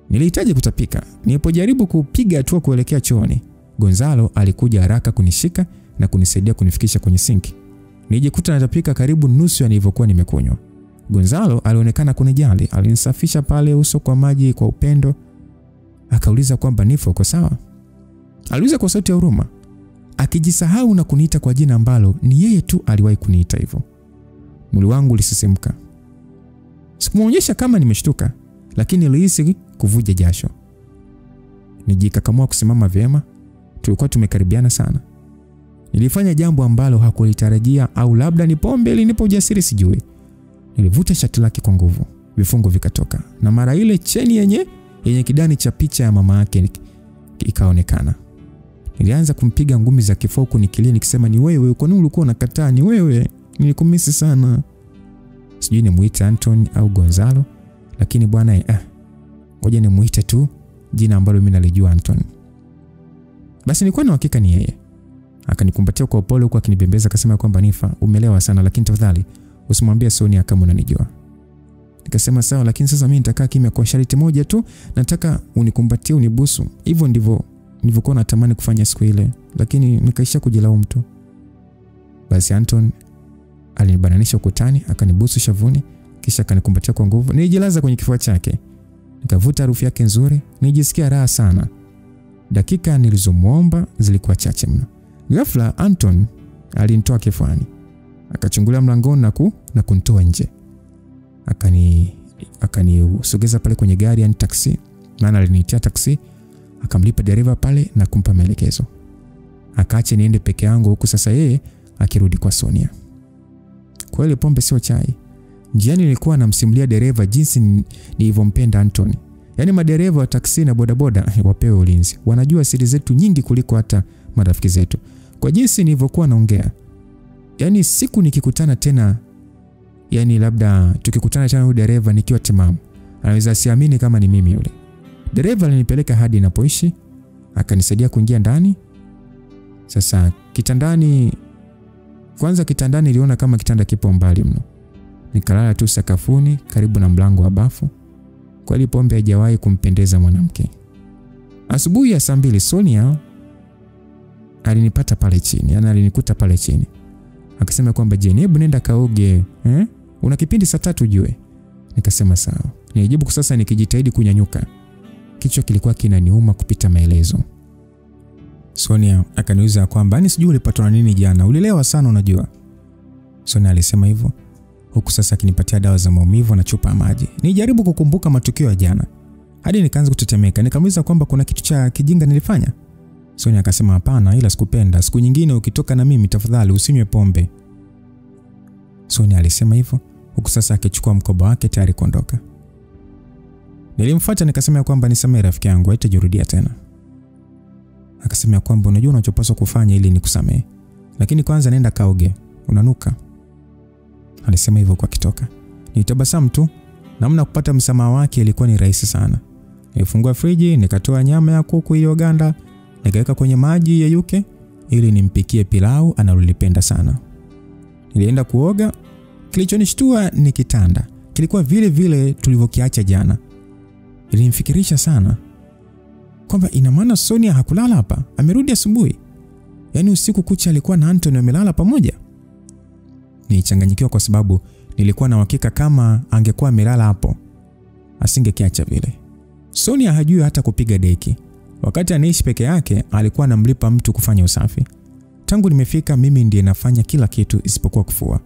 Nilihitaji kutapika. Nilipojaribu kupiga hatua kuelekea chooni, Gonzalo alikuja haraka kunishika na kunisaidia kunifikisha kwenye sinki. Nilijikuta natapika karibu nusu ya nilivyokuwa nimekunywa. Gonzalo alionekana kunijali, alinisafisha pale uso kwa maji kwa upendo. Akauliza kwamba Nifa uko sawa? Aliuliza kwa sauti ya huruma, akijisahau na kuniita kwa jina ambalo ni yeye tu aliwahi kuniita hivyo. Mwili wangu ulisisimka. Sikumuonyesha kama nimeshtuka, lakini nilihisi kuvuja jasho. Nijikakamua kusimama vyema. Tulikuwa tumekaribiana sana. Nilifanya jambo ambalo hakulitarajia, au labda ni pombe ilinipa ujasiri, sijui. Nilivuta shati lake kwa nguvu. Vifungo vikatoka na mara ile cheni yenye kidani cha picha ya mama yake ikaonekana. Nilianza kumpiga ngumi za kifua huku nikilia nikisema, ni wewe, kwa nini ulikuwa unakataa? Ni wewe, nilikumisi sana. Sijui nimuite Anton au Gonzalo, lakini bwana ngoja nimuite tu jina ambalo mimi nalijua, Anton. Basi nilikuwa na hakika ni yeye. Akanikumbatia kwa upole huku akinibembeza, akasema kwamba Nifa, umelewa sana, lakini tafadhali usimwambie Sonia kama unanijua. Nikasema sawa, lakini sasa mimi nitakaa kimya kwa sharti moja tu, nataka unikumbatie, unibusu. Hivyo ndivyo nilivyokuwa natamani kufanya siku ile, lakini nikaisha kujilaumu tu. Basi Anton alinibananisha ukutani, akanibusu shavuni, kisha akanikumbatia kwa nguvu. Nilijilaza kwenye kifua chake. Nikavuta harufu yake nzuri, nijisikia raha sana. Dakika nilizomuomba zilikuwa chache mno. Ghafla Anton alinitoa kifuani. Akachungulia mlangoni na kunitoa nje. Akanisogeza pale kwenye gari, yani taksi. Maana aliniitia taksi. Akamlipa dereva pale na kumpa maelekezo. Akaacha niende peke yangu huku sasa yeye akirudi kwa Sonia. Kweli pombe sio chai. Njiani nilikuwa namsimulia dereva jinsi nilivyompenda Anton. Yaani madereva wa taksi na bodaboda wapewe ulinzi. Wanajua siri zetu nyingi kuliko hata marafiki zetu. Kwa jinsi nilivyokuwa naongea. Yaani siku nikikutana tena, yaani labda tukikutana tena huyu dereva nikiwa timamu, anaweza siamini kama ni mimi yule. Dereva alinipeleka hadi ninapoishi, akanisaidia kuingia ndani. Sasa kitandani niliona kama kitanda kipo mbali mno. Nikalala tu sakafuni karibu na mlango wa bafu. Kweli pombe haijawahi kumpendeza mwanamke. Asubuhi ya saa 2 Sonia alinipata pale chini, alinikuta pale chini. Akasema kwamba Jane, hebu nenda kaoge, una kipindi saa 3 ujue. Nikasema sawa. Nilijibu sasa nikijitahidi kunyanyuka. Kichwa kilikuwa kinaniuma kupita maelezo. Sonia akaniuliza kwamba ni sijui ulipatwa na nini jana, ulilewa sana unajua. Sonia alisema hivyo huku sasa akinipatia dawa za maumivu na chupa ya maji. Nijaribu kukumbuka matukio ya jana hadi nikaanza kutetemeka. Nikamuuliza kwamba kuna kitu cha kijinga nilifanya. Sonia akasema hapana, ila sikupenda. Siku nyingine ukitoka na mimi tafadhali usinywe pombe. Sonia alisema hivyo huku sasa akichukua mkoba wake tayari kuondoka. Nilimfuata nikasema kwamba nisamehe rafiki yangu, haitajirudia tena. Akasema kwamba unajua unachopaswa kufanya ili nikusamehe, lakini kwanza nenda kaoge, unanuka. Alisema hivyo kwa kitoka. Nilitabasamu tu. Namna kupata msamaha wake ilikuwa ni rahisi sana. Nilifungua friji, nikatoa nyama ya kuku iliyoganda, nikaweka kwenye maji ya yuke ili nimpikie pilau analolipenda sana. Nilienda kuoga. Kilichonishtua ni kitanda. Kilikuwa vile vile tulivyokiacha jana. Ilimfikirisha sana kwamba ina maana Sonia hakulala hapa, amerudi asubuhi. Yaani usiku kucha alikuwa na Anton wamelala pamoja. Nilichanganyikiwa kwa sababu nilikuwa na uhakika kama angekuwa amelala hapo asingekiacha vile. Sonia hajui hata kupiga deki. Wakati anaishi peke yake alikuwa anamlipa mtu kufanya usafi. Tangu nimefika mimi ndiye nafanya kila kitu isipokuwa kufua.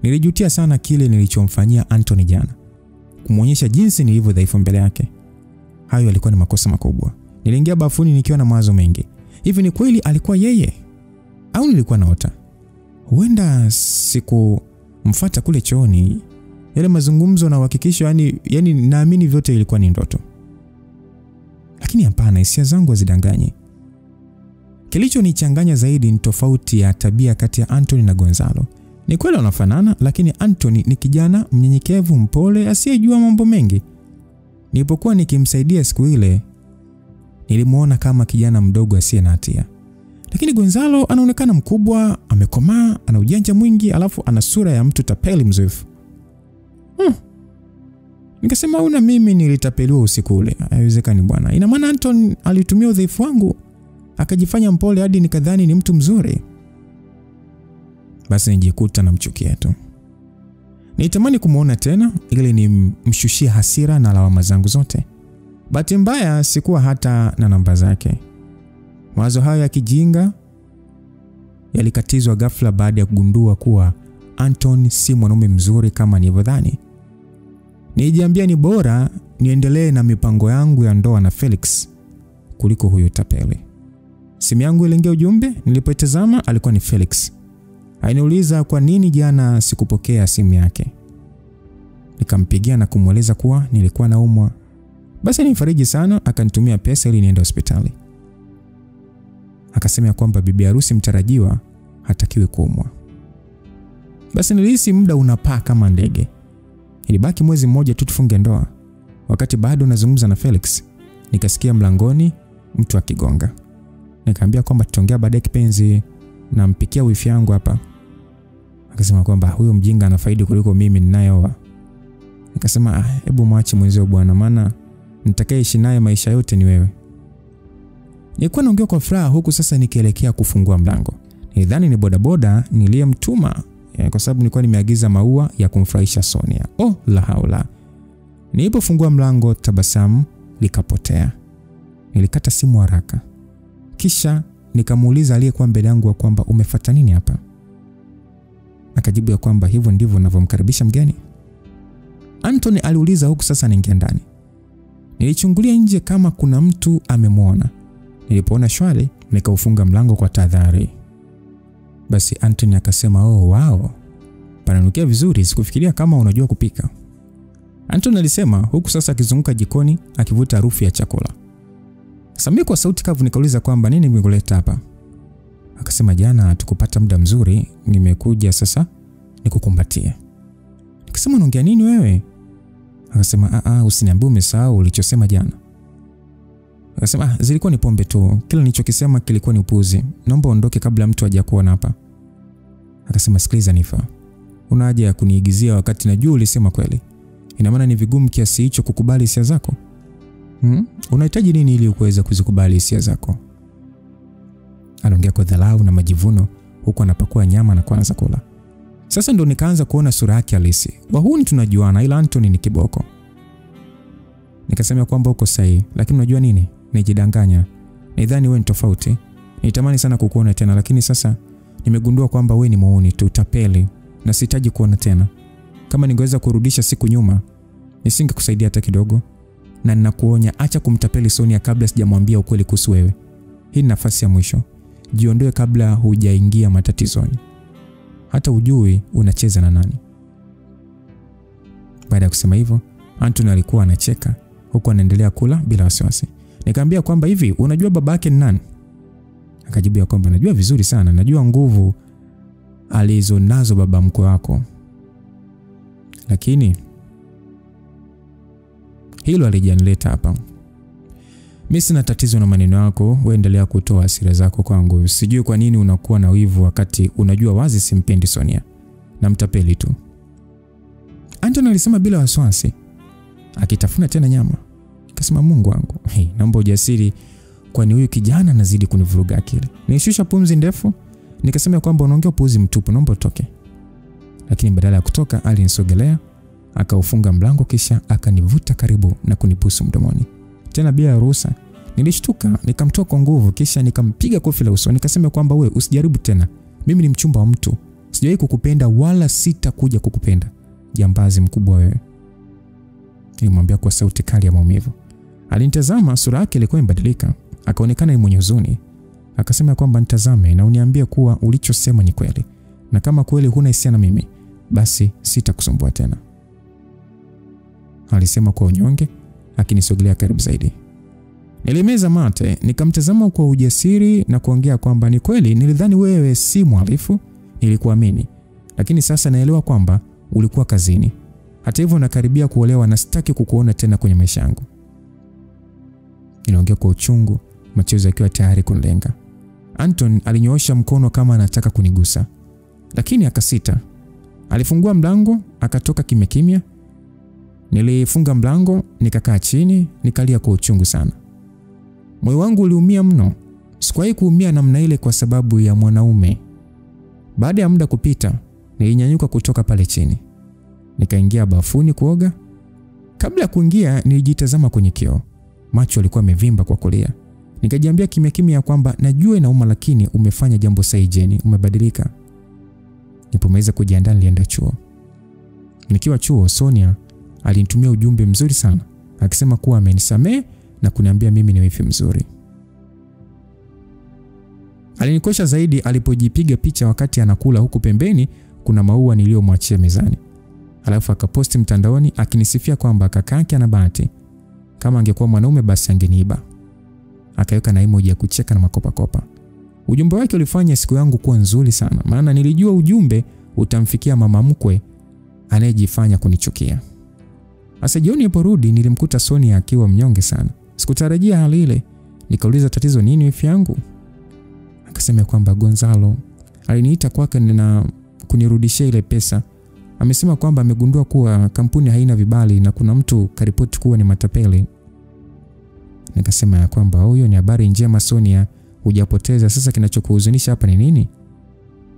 Nilijutia sana kile nilichomfanyia Anthony jana. Kumuonyesha jinsi nilivyo dhaifu mbele yake. Hayo yalikuwa ni makosa makubwa. Niliingia bafuni nikiwa na mawazo mengi. Hivi ni kweli alikuwa yeye? Au nilikuwa naota? Huenda sikumfuata kule chooni. Yale mazungumzo na uhakikisho yani naamini vyote ilikuwa ni ndoto. Lakini hapana, hisia zangu hazidanganyi. Kilichonichanganya zaidi ni tofauti ya tabia kati ya Anthony na Gonzalo. Ni kweli wanafanana, lakini Anthony ni kijana mnyenyekevu, mpole, asiyejua mambo mengi. Nilipokuwa nikimsaidia siku ile, nilimuona kama kijana mdogo asiye na hatia. Lakini Gonzalo anaonekana mkubwa, amekomaa, ana ujanja mwingi, alafu ana sura ya mtu tapeli mzoefu. Nikasema una mimi nilitapeliwa usiku ule. Haiwezekani bwana. Ina maana Anthony alitumia udhaifu wangu akajifanya mpole hadi nikadhani ni mtu mzuri. Basi nijikuta namchukia tu. Nitamani kumuona tena ili nimshushie hasira na lawama zangu zote. Bahati mbaya sikuwa hata na namba zake. Mawazo hayo ya kijinga yalikatizwa ghafla baada ya kugundua kuwa Anthony si mwanaume mzuri kama nilivyodhani. Nijiambia ni bora niendelee na mipango yangu ya ndoa na Felix kuliko huyo tapeli. Simu yangu iliingia ujumbe, nilipotazama alikuwa ni Felix. Aliniuliza kwa nini jana sikupokea simu yake. Nikampigia na kumweleza kuwa nilikuwa naumwa. Basi nifariji sana, akanitumia pesa ili niende hospitali. Akasema kwamba bibi harusi mtarajiwa hatakiwi kuumwa. Basi nilihisi muda unapaa kama ndege. Ilibaki mwezi mmoja tu tufunge ndoa. Wakati bado nazungumza na Felix, nikasikia mlangoni mtu akigonga. Nikamwambia kwamba tutaongea baadaye kipenzi, nampikia wifi yangu hapa. Akasema kwamba huyo mjinga ana faida kuliko mimi ninayeoa. Nikasema hebu mwache mwenzio bwana, maana nitakayeishi naye maisha yote ni wewe. Nilikuwa naongea kwa furaha huku sasa nikielekea kufungua mlango. Nilidhani ni bodaboda niliyemtuma kwa sababu nilikuwa nimeagiza maua ya kumfurahisha Sonia. La haula. Nilipofungua mlango tabasamu likapotea. Nilikata simu haraka. Kisha nikamuuliza aliyekuwa mbele yangu kwamba umefuata nini hapa? Akajibu ya kwamba hivyo ndivyo ninavyomkaribisha mgeni. Anthony aliuliza huku sasa niingia ndani. Nilichungulia nje kama kuna mtu amemwona. Nilipoona shwari nikaufunga mlango kwa tahadhari. Basi Anthony akasema wow. Pananukia vizuri, sikufikiria kama unajua kupika. Anthony alisema huku sasa akizunguka jikoni akivuta harufu ya chakula. Sasa kwa sauti kavu nikauliza kwamba nini nimekuleta hapa? Akasema jana tukupata muda mzuri, nimekuja sasa nikukumbatie. Nikasema unaongea nini wewe? Akasema usiniambie umesahau ulichosema jana. Akasema zilikuwa ni pombe tu, kila nilichokisema kilikuwa ni upuzi. Naomba ondoke kabla mtu hajakuona hapa. Akasema sikiliza Nifa, una haja ya kuniigizia wakati najua ulisema kweli. Ina maana ni vigumu kiasi hicho kukubali hisia zako? Unahitaji nini ili uweze kuzikubali hisia zako? Anaongea kwa dharau na majivuno huku anapakua nyama na kuanza kula. Sasa ndo nikaanza kuona sura yake halisi. Wahuni tunajuana ila Anthony ni kiboko. Nikasema kwamba uko sahihi, lakini unajua nini? Nijidanganya. Nidhani wewe ni tofauti. Nitamani sana kukuona tena, lakini sasa nimegundua kwamba wewe ni muuni tu, tapeli, na sihitaji kuona tena. Kama ningeweza kurudisha siku nyuma, nisingekusaidia hata kidogo. Na ninakuonya acha kumtapeli Sonia kabla sijamwambia ukweli kuhusu wewe. Hii ni nafasi ya mwisho. Jiondoe kabla hujaingia matatizoni. Hata ujui unacheza na nani. Baada ya kusema hivyo, Anthony alikuwa anacheka huku anaendelea kula bila wasiwasi. Nikamwambia kwamba hivi unajua babake ni nani? Akajibu ya kwamba najua vizuri sana, najua nguvu alizonazo baba mkwe wako. Lakini hilo alijanileta hapa. Mimi sina tatizo na maneno yako, wewe endelea kutoa hasira zako kwangu. Sijui kwa nini unakuwa na wivu wakati unajua wazi simpendi Sonia. Na mtapeli tu. Anthony alisema bila wasiwasi, akitafuna tena nyama. Nikasema Mungu wangu, naomba ujasiri kwani huyu kijana anazidi kunivuruga akili. Nilishusha pumzi ndefu, nikasema kwamba unaongea upuuzi mtupu, naomba utoke. Lakini badala ya kutoka alinisogelea, Akaufunga mlango kisha akanivuta karibu na kunibusu mdomoni. Tena bila ruhusa. Nilishtuka, nikamtoa kwa nguvu kisha nikampiga kofi la uso. Nikasema kwamba wewe usijaribu tena. Mimi ni mchumba wa mtu. Sijawahi kukupenda wala sitakuja kukupenda. Jambazi mkubwa wewe. Nilimwambia kwa sauti kali ya maumivu. Alinitazama, sura yake ilikuwa imebadilika. Akaonekana ni mwenye huzuni. Akasema kwamba nitazame na uniambie kuwa ulichosema ni kweli. Na kama kweli huna hisia na mimi, basi sitakusumbua tena. Alisema kwa unyonge, akinisogelea karibu zaidi. Nilimeza mate, nikamtazama kwa ujasiri na kuongea kwamba ni kweli nilidhani wewe si mhalifu, nilikuamini. Lakini sasa naelewa kwamba ulikuwa kazini. Hata hivyo nakaribia kuolewa na sitaki kukuona tena kwenye maisha yangu. Niliongea kwa uchungu, machozi yakiwa tayari kunilenga. Anton alinyoosha mkono kama anataka kunigusa, lakini akasita. Alifungua mlango, akatoka kimya kimya. Nilifunga mlango, nikakaa chini, nikalia kwa uchungu sana. Moyo wangu uliumia mno. Sikuwahi kuumia namna ile kwa sababu ya mwanaume. Baada ya muda kupita, nilinyanyuka kutoka pale chini. Nikaingia bafuni kuoga. Kabla ya kuingia, nilijitazama kwenye kioo. Macho yalikuwa yamevimba kwa kulia. Nikajiambia kimya kimya kwamba najua inauma lakini umefanya jambo sahihi Jenny, umebadilika. Nilipomaliza kujiandaa nilienda chuo. Nikiwa chuo, Sonia alinitumia ujumbe mzuri sana, akisema kuwa amenisamehe na kuniambia mimi ni wifi mzuri. Alinikosha zaidi alipojipiga picha wakati anakula, huku pembeni kuna maua niliyomwachia mezani. Alafu akaposti mtandaoni akinisifia kwamba kakake ana bahati. Kama angekuwa mwanaume basi angeniiba. Akaweka na emoji ya kucheka na makopa kopa. Ujumbe wake ulifanya siku yangu kuwa nzuri sana, maana nilijua ujumbe utamfikia mama mkwe anayejifanya kunichukia. Asa jioni niliporudi nilimkuta Sonia akiwa mnyonge sana. Sikutarajia hali ile. Nikauliza tatizo nini wifi yangu? Akasema kwamba Gonzalo aliniita kwake na kunirudishia ile pesa. Amesema kwamba amegundua kuwa kampuni haina vibali na kuna mtu karipoti kuwa ni matapeli. Nikasema ya kwamba huyo ni habari njema Sonia, hujapoteza. Sasa kinachokuhuzunisha hapa ni nini?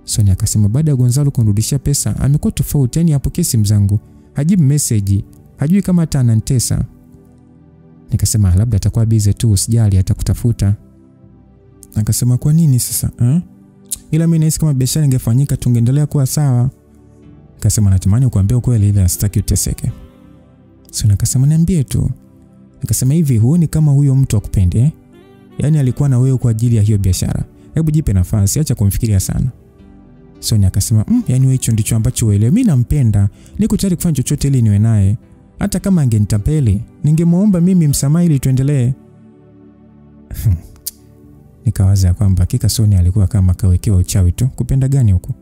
Sonia akasema baada ya Gonzalo kunirudishia pesa, amekuwa tofauti, yani hapokei simu zangu, hajibu message, hajui kama hata ananitesa. Nikasema labda atakuwa busy tu, usijali atakutafuta. Akasema kwa nini sasa? Ila mimi nahisi kama biashara ingefanyika tungeendelea kuwa sawa. Akasema natamani kuambia ukweli ila sitaki uteseke. Sonia akasema niambie tu. Nikasema hivi huoni kama huyo mtu akupende? Yaani alikuwa na wewe kwa ajili ya hiyo biashara. Hebu jipe nafasi, acha kumfikiria sana. Sonia akasema yaani wewe hicho ndicho ambacho uelewe. Mimi nampenda, niko tayari kufanya chochote ili niwe naye. Hata kama angenitapeli, ningemuomba mimi msamaha ili tuendelee. Nikawaza kwamba hakika Sonia alikuwa kama kawekewa uchawi tu. Kupenda gani huko?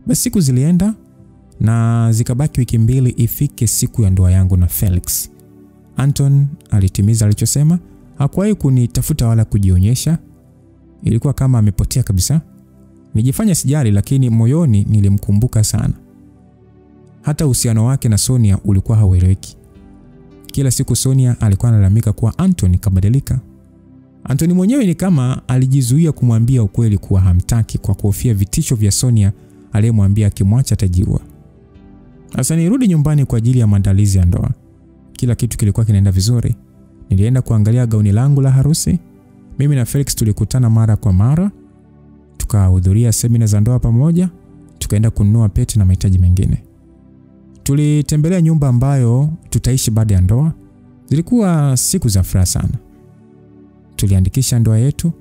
Basi siku zilienda na zikabaki wiki 2 ifike siku ya ndoa yangu na Felix. Anton alitimiza alichosema, hakuwahi kunitafuta wala kujionyesha. Ilikuwa kama amepotea kabisa. Nijifanya sijali lakini moyoni nilimkumbuka sana. Hata uhusiano wake na Sonia ulikuwa haueleweki. Kila siku Sonia alikuwa analalamika kuwa Anton kabadilika. Anton mwenyewe ni kama alijizuia kumwambia ukweli kuwa hamtaki kwa kuhofia vitisho vya Sonia aliyemwambia akimwacha atajiua. Sasa nirudi nyumbani kwa ajili ya maandalizi ya ndoa. Kila kitu kilikuwa kinaenda vizuri. Nilienda kuangalia gauni langu la harusi. Mimi na Felix tulikutana mara kwa mara. Tukahudhuria semina za ndoa pamoja. Tukaenda kununua pete na mahitaji mengine. Tulitembelea nyumba ambayo tutaishi baada ya ndoa. Zilikuwa siku za furaha sana. Tuliandikisha ndoa yetu.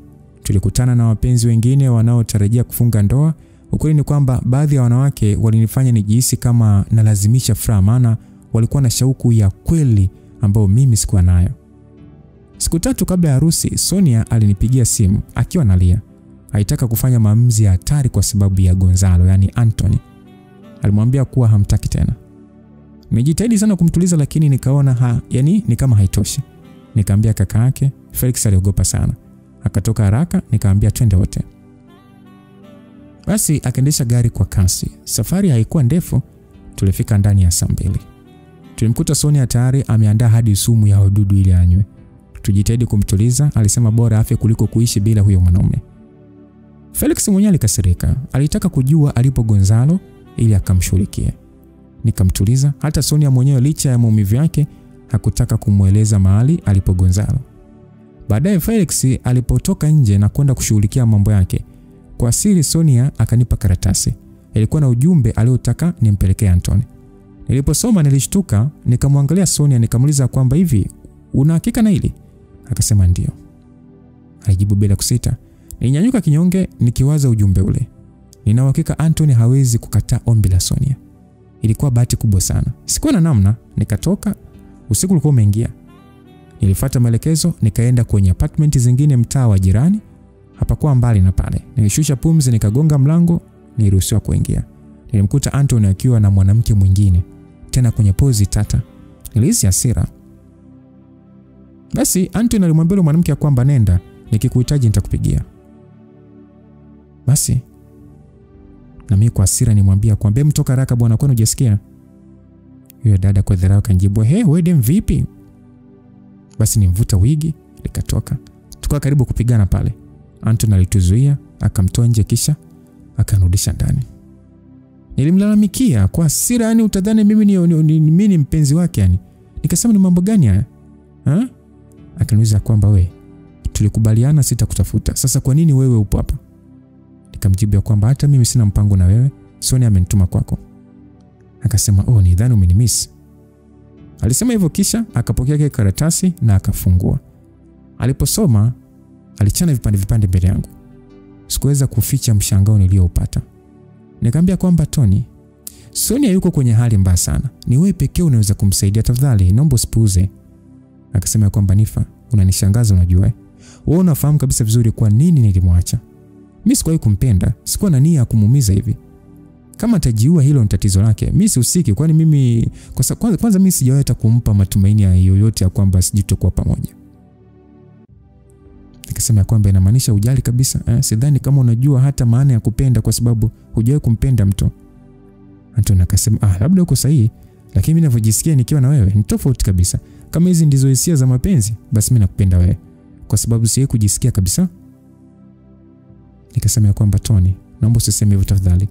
Tulikutana na wapenzi wengine wanaotarajia kufunga ndoa. Ukweli ni kwamba baadhi ya wanawake walinifanya nijihisi kama nalazimisha furaha, maana walikuwa na shauku ya kweli ambayo mimi sikuwa nayo. Siku 3 kabla ya harusi, Sonia alinipigia simu akiwa analia. Haitaka kufanya maamuzi ya hatari kwa sababu ya Gonzalo, yani Anthony. Alimwambia kuwa hamtaki tena. Nijitahidi sana kumtuliza lakini nikaona ni kama haitoshi. Nikamwambia kaka yake. Felix aliogopa sana. Akatoka haraka, nikamwambia twende wote. Basi akaendesha gari kwa kasi. Safari haikuwa ndefu, tulifika ndani ya saa 2. Tulimkuta Sonia tayari ameandaa hadi sumu ya wadudu ili anywe. Tujitahidi kumtuliza, alisema bora afe kuliko kuishi bila huyo mwanaume. Felix mwenyewe alikasirika. Alitaka kujua alipo Gonzalo ili akamshughulikie. Nikamtuliza. Hata Sonia mwenyewe licha ya maumivu yake hakutaka kumueleza mahali alipo Gonzalo. Baadaye Felix alipotoka nje na kwenda kushughulikia mambo yake, kwa siri Sonia akanipa karatasi. Ilikuwa na ujumbe aliotaka nimpelekee Anthony. Niliposoma nilishtuka, nikamwangalia Sonia nikamuuliza kwamba hivi, una hakika na hili? Akasema ndio. Alijibu bila kusita. Ninyanyuka kinyonge nikiwaza ujumbe ule. Nina uhakika Anthony hawezi kukataa ombi la Sonia. Ilikuwa bahati kubwa sana. Sikuwa na namna, nikatoka. Usiku ulikuwa umeingia. Nilifuata maelekezo nikaenda kwenye apartment zingine mtaa wa jirani. Hapakuwa mbali na pale. Nilishusha pumzi nikagonga mlango, niliruhusiwa kuingia. Nilimkuta Anthony akiwa na mwanamke mwingine, tena kwenye pozi tata. Nilihisi hasira. Basi Anthony alimwambia mwanamke kwamba nenda, nikikuhitaji nitakupigia. Basi na mimi kwa hasira nimwambia kwamba mtoka haraka bwana, kwani hujasikia? Yule dada kwa dharau kanjibu, wewe dem vipi? Basi nimvuta wigi, nikatoka. Tukawa karibu kupigana pale. Anthony alituzuia, akamtoa nje kisha akanirudisha ndani. Nilimlalamikia kwa hasira, yani utadhani mimi ni mpenzi wake yani. Nikasema ni mambo gani haya? Akaniuliza kwamba we, tulikubaliana sitakutafuta. Sasa kwa nini wewe upo hapa? Nikamjibu kwamba hata mimi sina mpango na wewe, Sonia amenituma kwako. Akasema, nidhani umenimiss. Alisema hivyo kisha akapokea kile karatasi na akafungua. Aliposoma alichana vipande mbele yangu. Sikuweza kuficha mshangao nilioupata. Nikamwambia kwamba Tony, Sonia yuko kwenye hali mbaya sana. Ni wewe pekee unaweza kumsaidia, tafadhali naomba usipuuze. Akasema kwamba Nifa, unanishangaza unajua. Wewe unafahamu kabisa vizuri kwa nini nilimwacha. Mimi sikuwahi kumpenda, sikuwa na nia ya kumuumiza hivi. Kama atajiua hilo ni tatizo lake. Mimi sihusiki, kwani mimi kwanza mimi sijawahi hata kumpa matumaini yoyote ya kwamba sijitokuwa pamoja. Nikasema kwamba inamaanisha hujali kabisa. Sidhani kama unajua hata maana ya kupenda kwa sababu hujawahi kumpenda mtu. Anthony akasema, labda uko sahihi, lakini mimi ninavyojisikia nikiwa na wewe ni tofauti kabisa. Kama hizi ndizo hisia za mapenzi, basi mimi nakupenda wewe kwa sababu siye kujisikia kabisa. Nikasema kwamba Tony, naomba usiseme hivyo tafadhali.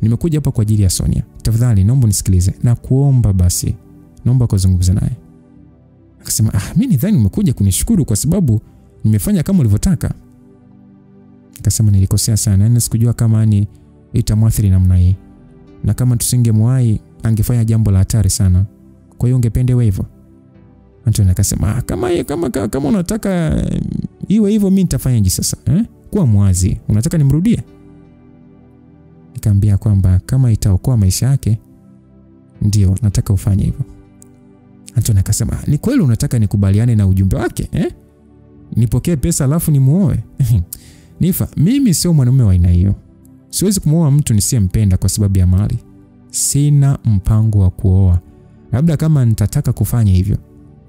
Nimekuja hapa kwa ajili ya Sonia. Tafadhali naomba unisikilize na kuomba basi. Naomba kuzungumza naye. Akasema, mimi nidhani umekuja kunishukuru kwa sababu nimefanya kama ulivyotaka. Nikasema nilikosea sana, na sikujua kama ni itamwathiri namna hii. Na kama tusingemwahi angefanya jambo la hatari sana. Kwa hiyo ungependa wewe hivyo? Anthony akasema, kama unataka iwe hivyo mimi nitafanyaje sasa? Kuwa mwazi. Unataka nimrudie? Nikamwambia kwamba kama itaokoa maisha yake ndio nataka ufanye hivyo. Anthony akasema, ni kweli unataka nikubaliane na ujumbe wake? Nipokee pesa alafu nimuoe? Nifa, mimi sio mwanamume wa aina hiyo. Siwezi kumuoa mtu nisiyempenda kwa sababu ya mali. Sina mpango wa kuoa. Labda kama nitataka kufanya hivyo,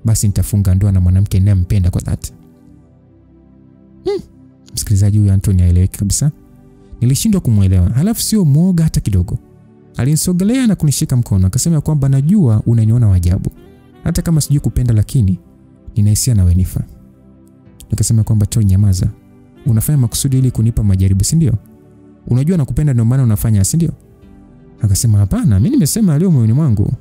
basi nitafunga ndoa na mwanamke ninayempenda kwa dhati. Msikilizaji, huyu Anthony haeleweki kabisa. Nilishindwa kumuelewa. Halafu sio muoga hata kidogo. Alinisogelea na kunishika mkono akasema kwamba najua unaniona wajabu. Hata kama sijui kupenda lakini nina hisia na wewe Nifa. Nikasema kwamba Tony, nyamaza. Unafanya makusudi ili kunipa majaribu, si ndio? Unajua nakupenda ndio maana unafanya, si ndio? Akasema hapana, mimi nimesema leo moyoni mwangu.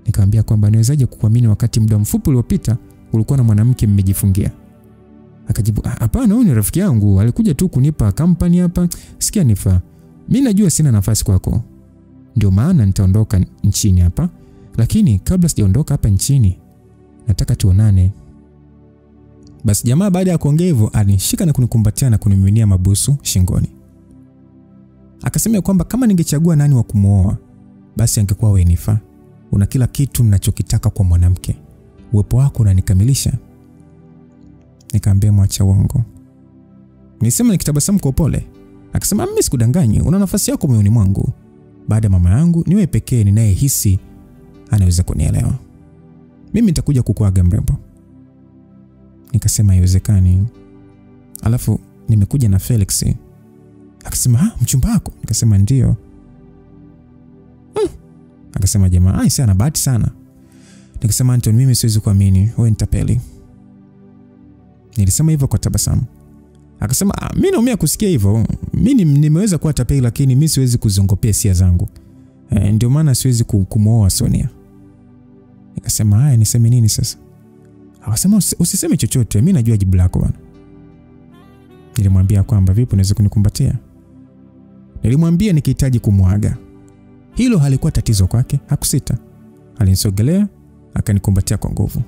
Nikamwambia kwamba nawezaje kukuamini wakati muda mfupi uliopita ulikuwa na mwanamke mmejifungia? Akajibu, hapana, huyu ni rafiki yangu, alikuja tu kunipa company hapa. Sikia Nifa, mimi najua sina nafasi kwako. Ndio maana nitaondoka nchini hapa, lakini kabla sijaondoka hapa nchini nataka tuonane. Basi jamaa baada ya kuongea hivyo alinishika na kunikumbatia na kunimiminia mabusu shingoni. Akasema kwamba kama ningechagua nani wa kumuoa, basi angekuwa wewe Nifa. Una kila kitu ninachokitaka kwa mwanamke. Uwepo wako unanikamilisha. Nikamwambia mwacha uongo. Nilisema nikitabasamu kwa upole. Akasema mimi sikudanganyi, una nafasi yako moyoni mwangu. Baada ya mama yangu ni wewe pekee ninayehisi anaweza kunielewa. Mimi nitakuja kukuaga mrembo. Nikasema haiwezekani. Alafu nimekuja na Felix. Akasema mchumba wako? Nikasema ndio. Akasema jamaa, sana bahati sana. Nikasema Anthony, mimi siwezi kuamini, wewe ni tapeli. Nilisema hivyo kwa tabasamu. Akasema mimi naumia kusikia hivyo. Mimi nimeweza kuwa tapeli lakini mimi siwezi kuzongopea hisia zangu. Ndio maana siwezi kumwoa Sonia. Nikasema haya, niseme nini sasa? Akasema usiseme chochote, mimi najua jibu lako bwana. Nilimwambia kwamba vipi unaweza kunikumbatia? Nilimwambia nikihitaji kumwaga. Hilo halikuwa tatizo kwake, hakusita. Alinisogelea, akanikumbatia kwa nguvu.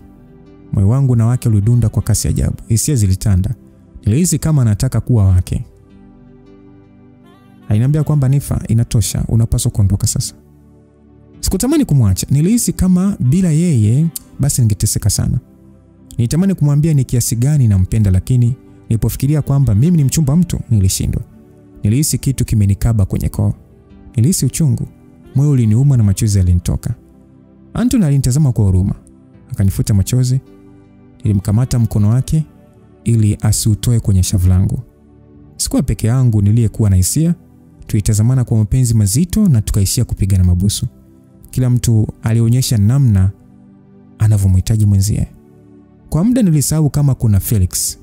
Moyo wangu na wake ulidunda kwa kasi ajabu. Hisia zilitanda. Nilihisi kama anataka kuwa wake. Aliniambia kwamba Nifa, inatosha, unapaswa kuondoka sasa. Sikutamani kumwacha. Nilihisi kama bila yeye basi ningeteseka sana. Nilitamani kumwambia ni kiasi gani nampenda, lakini nilipofikiria kwamba mimi ni mchumba mtu, nilishindwa. Nilihisi kitu kimenikaba kwenye koo. Nilihisi uchungu. Moyo uliniuma na machozi yalinitoka. Anton alinitazama kwa huruma. Akanifuta machozi. Nilimkamata mkono wake ili asiutoe kwenye shavu langu. Sikuwa peke yangu niliyekuwa na hisia. Tulitazamana kwa mapenzi mazito na tukaishia kupigana mabusu. Kila mtu alionyesha namna anavyomhitaji mwenzie. Kwa muda nilisahau kama kuna Felix.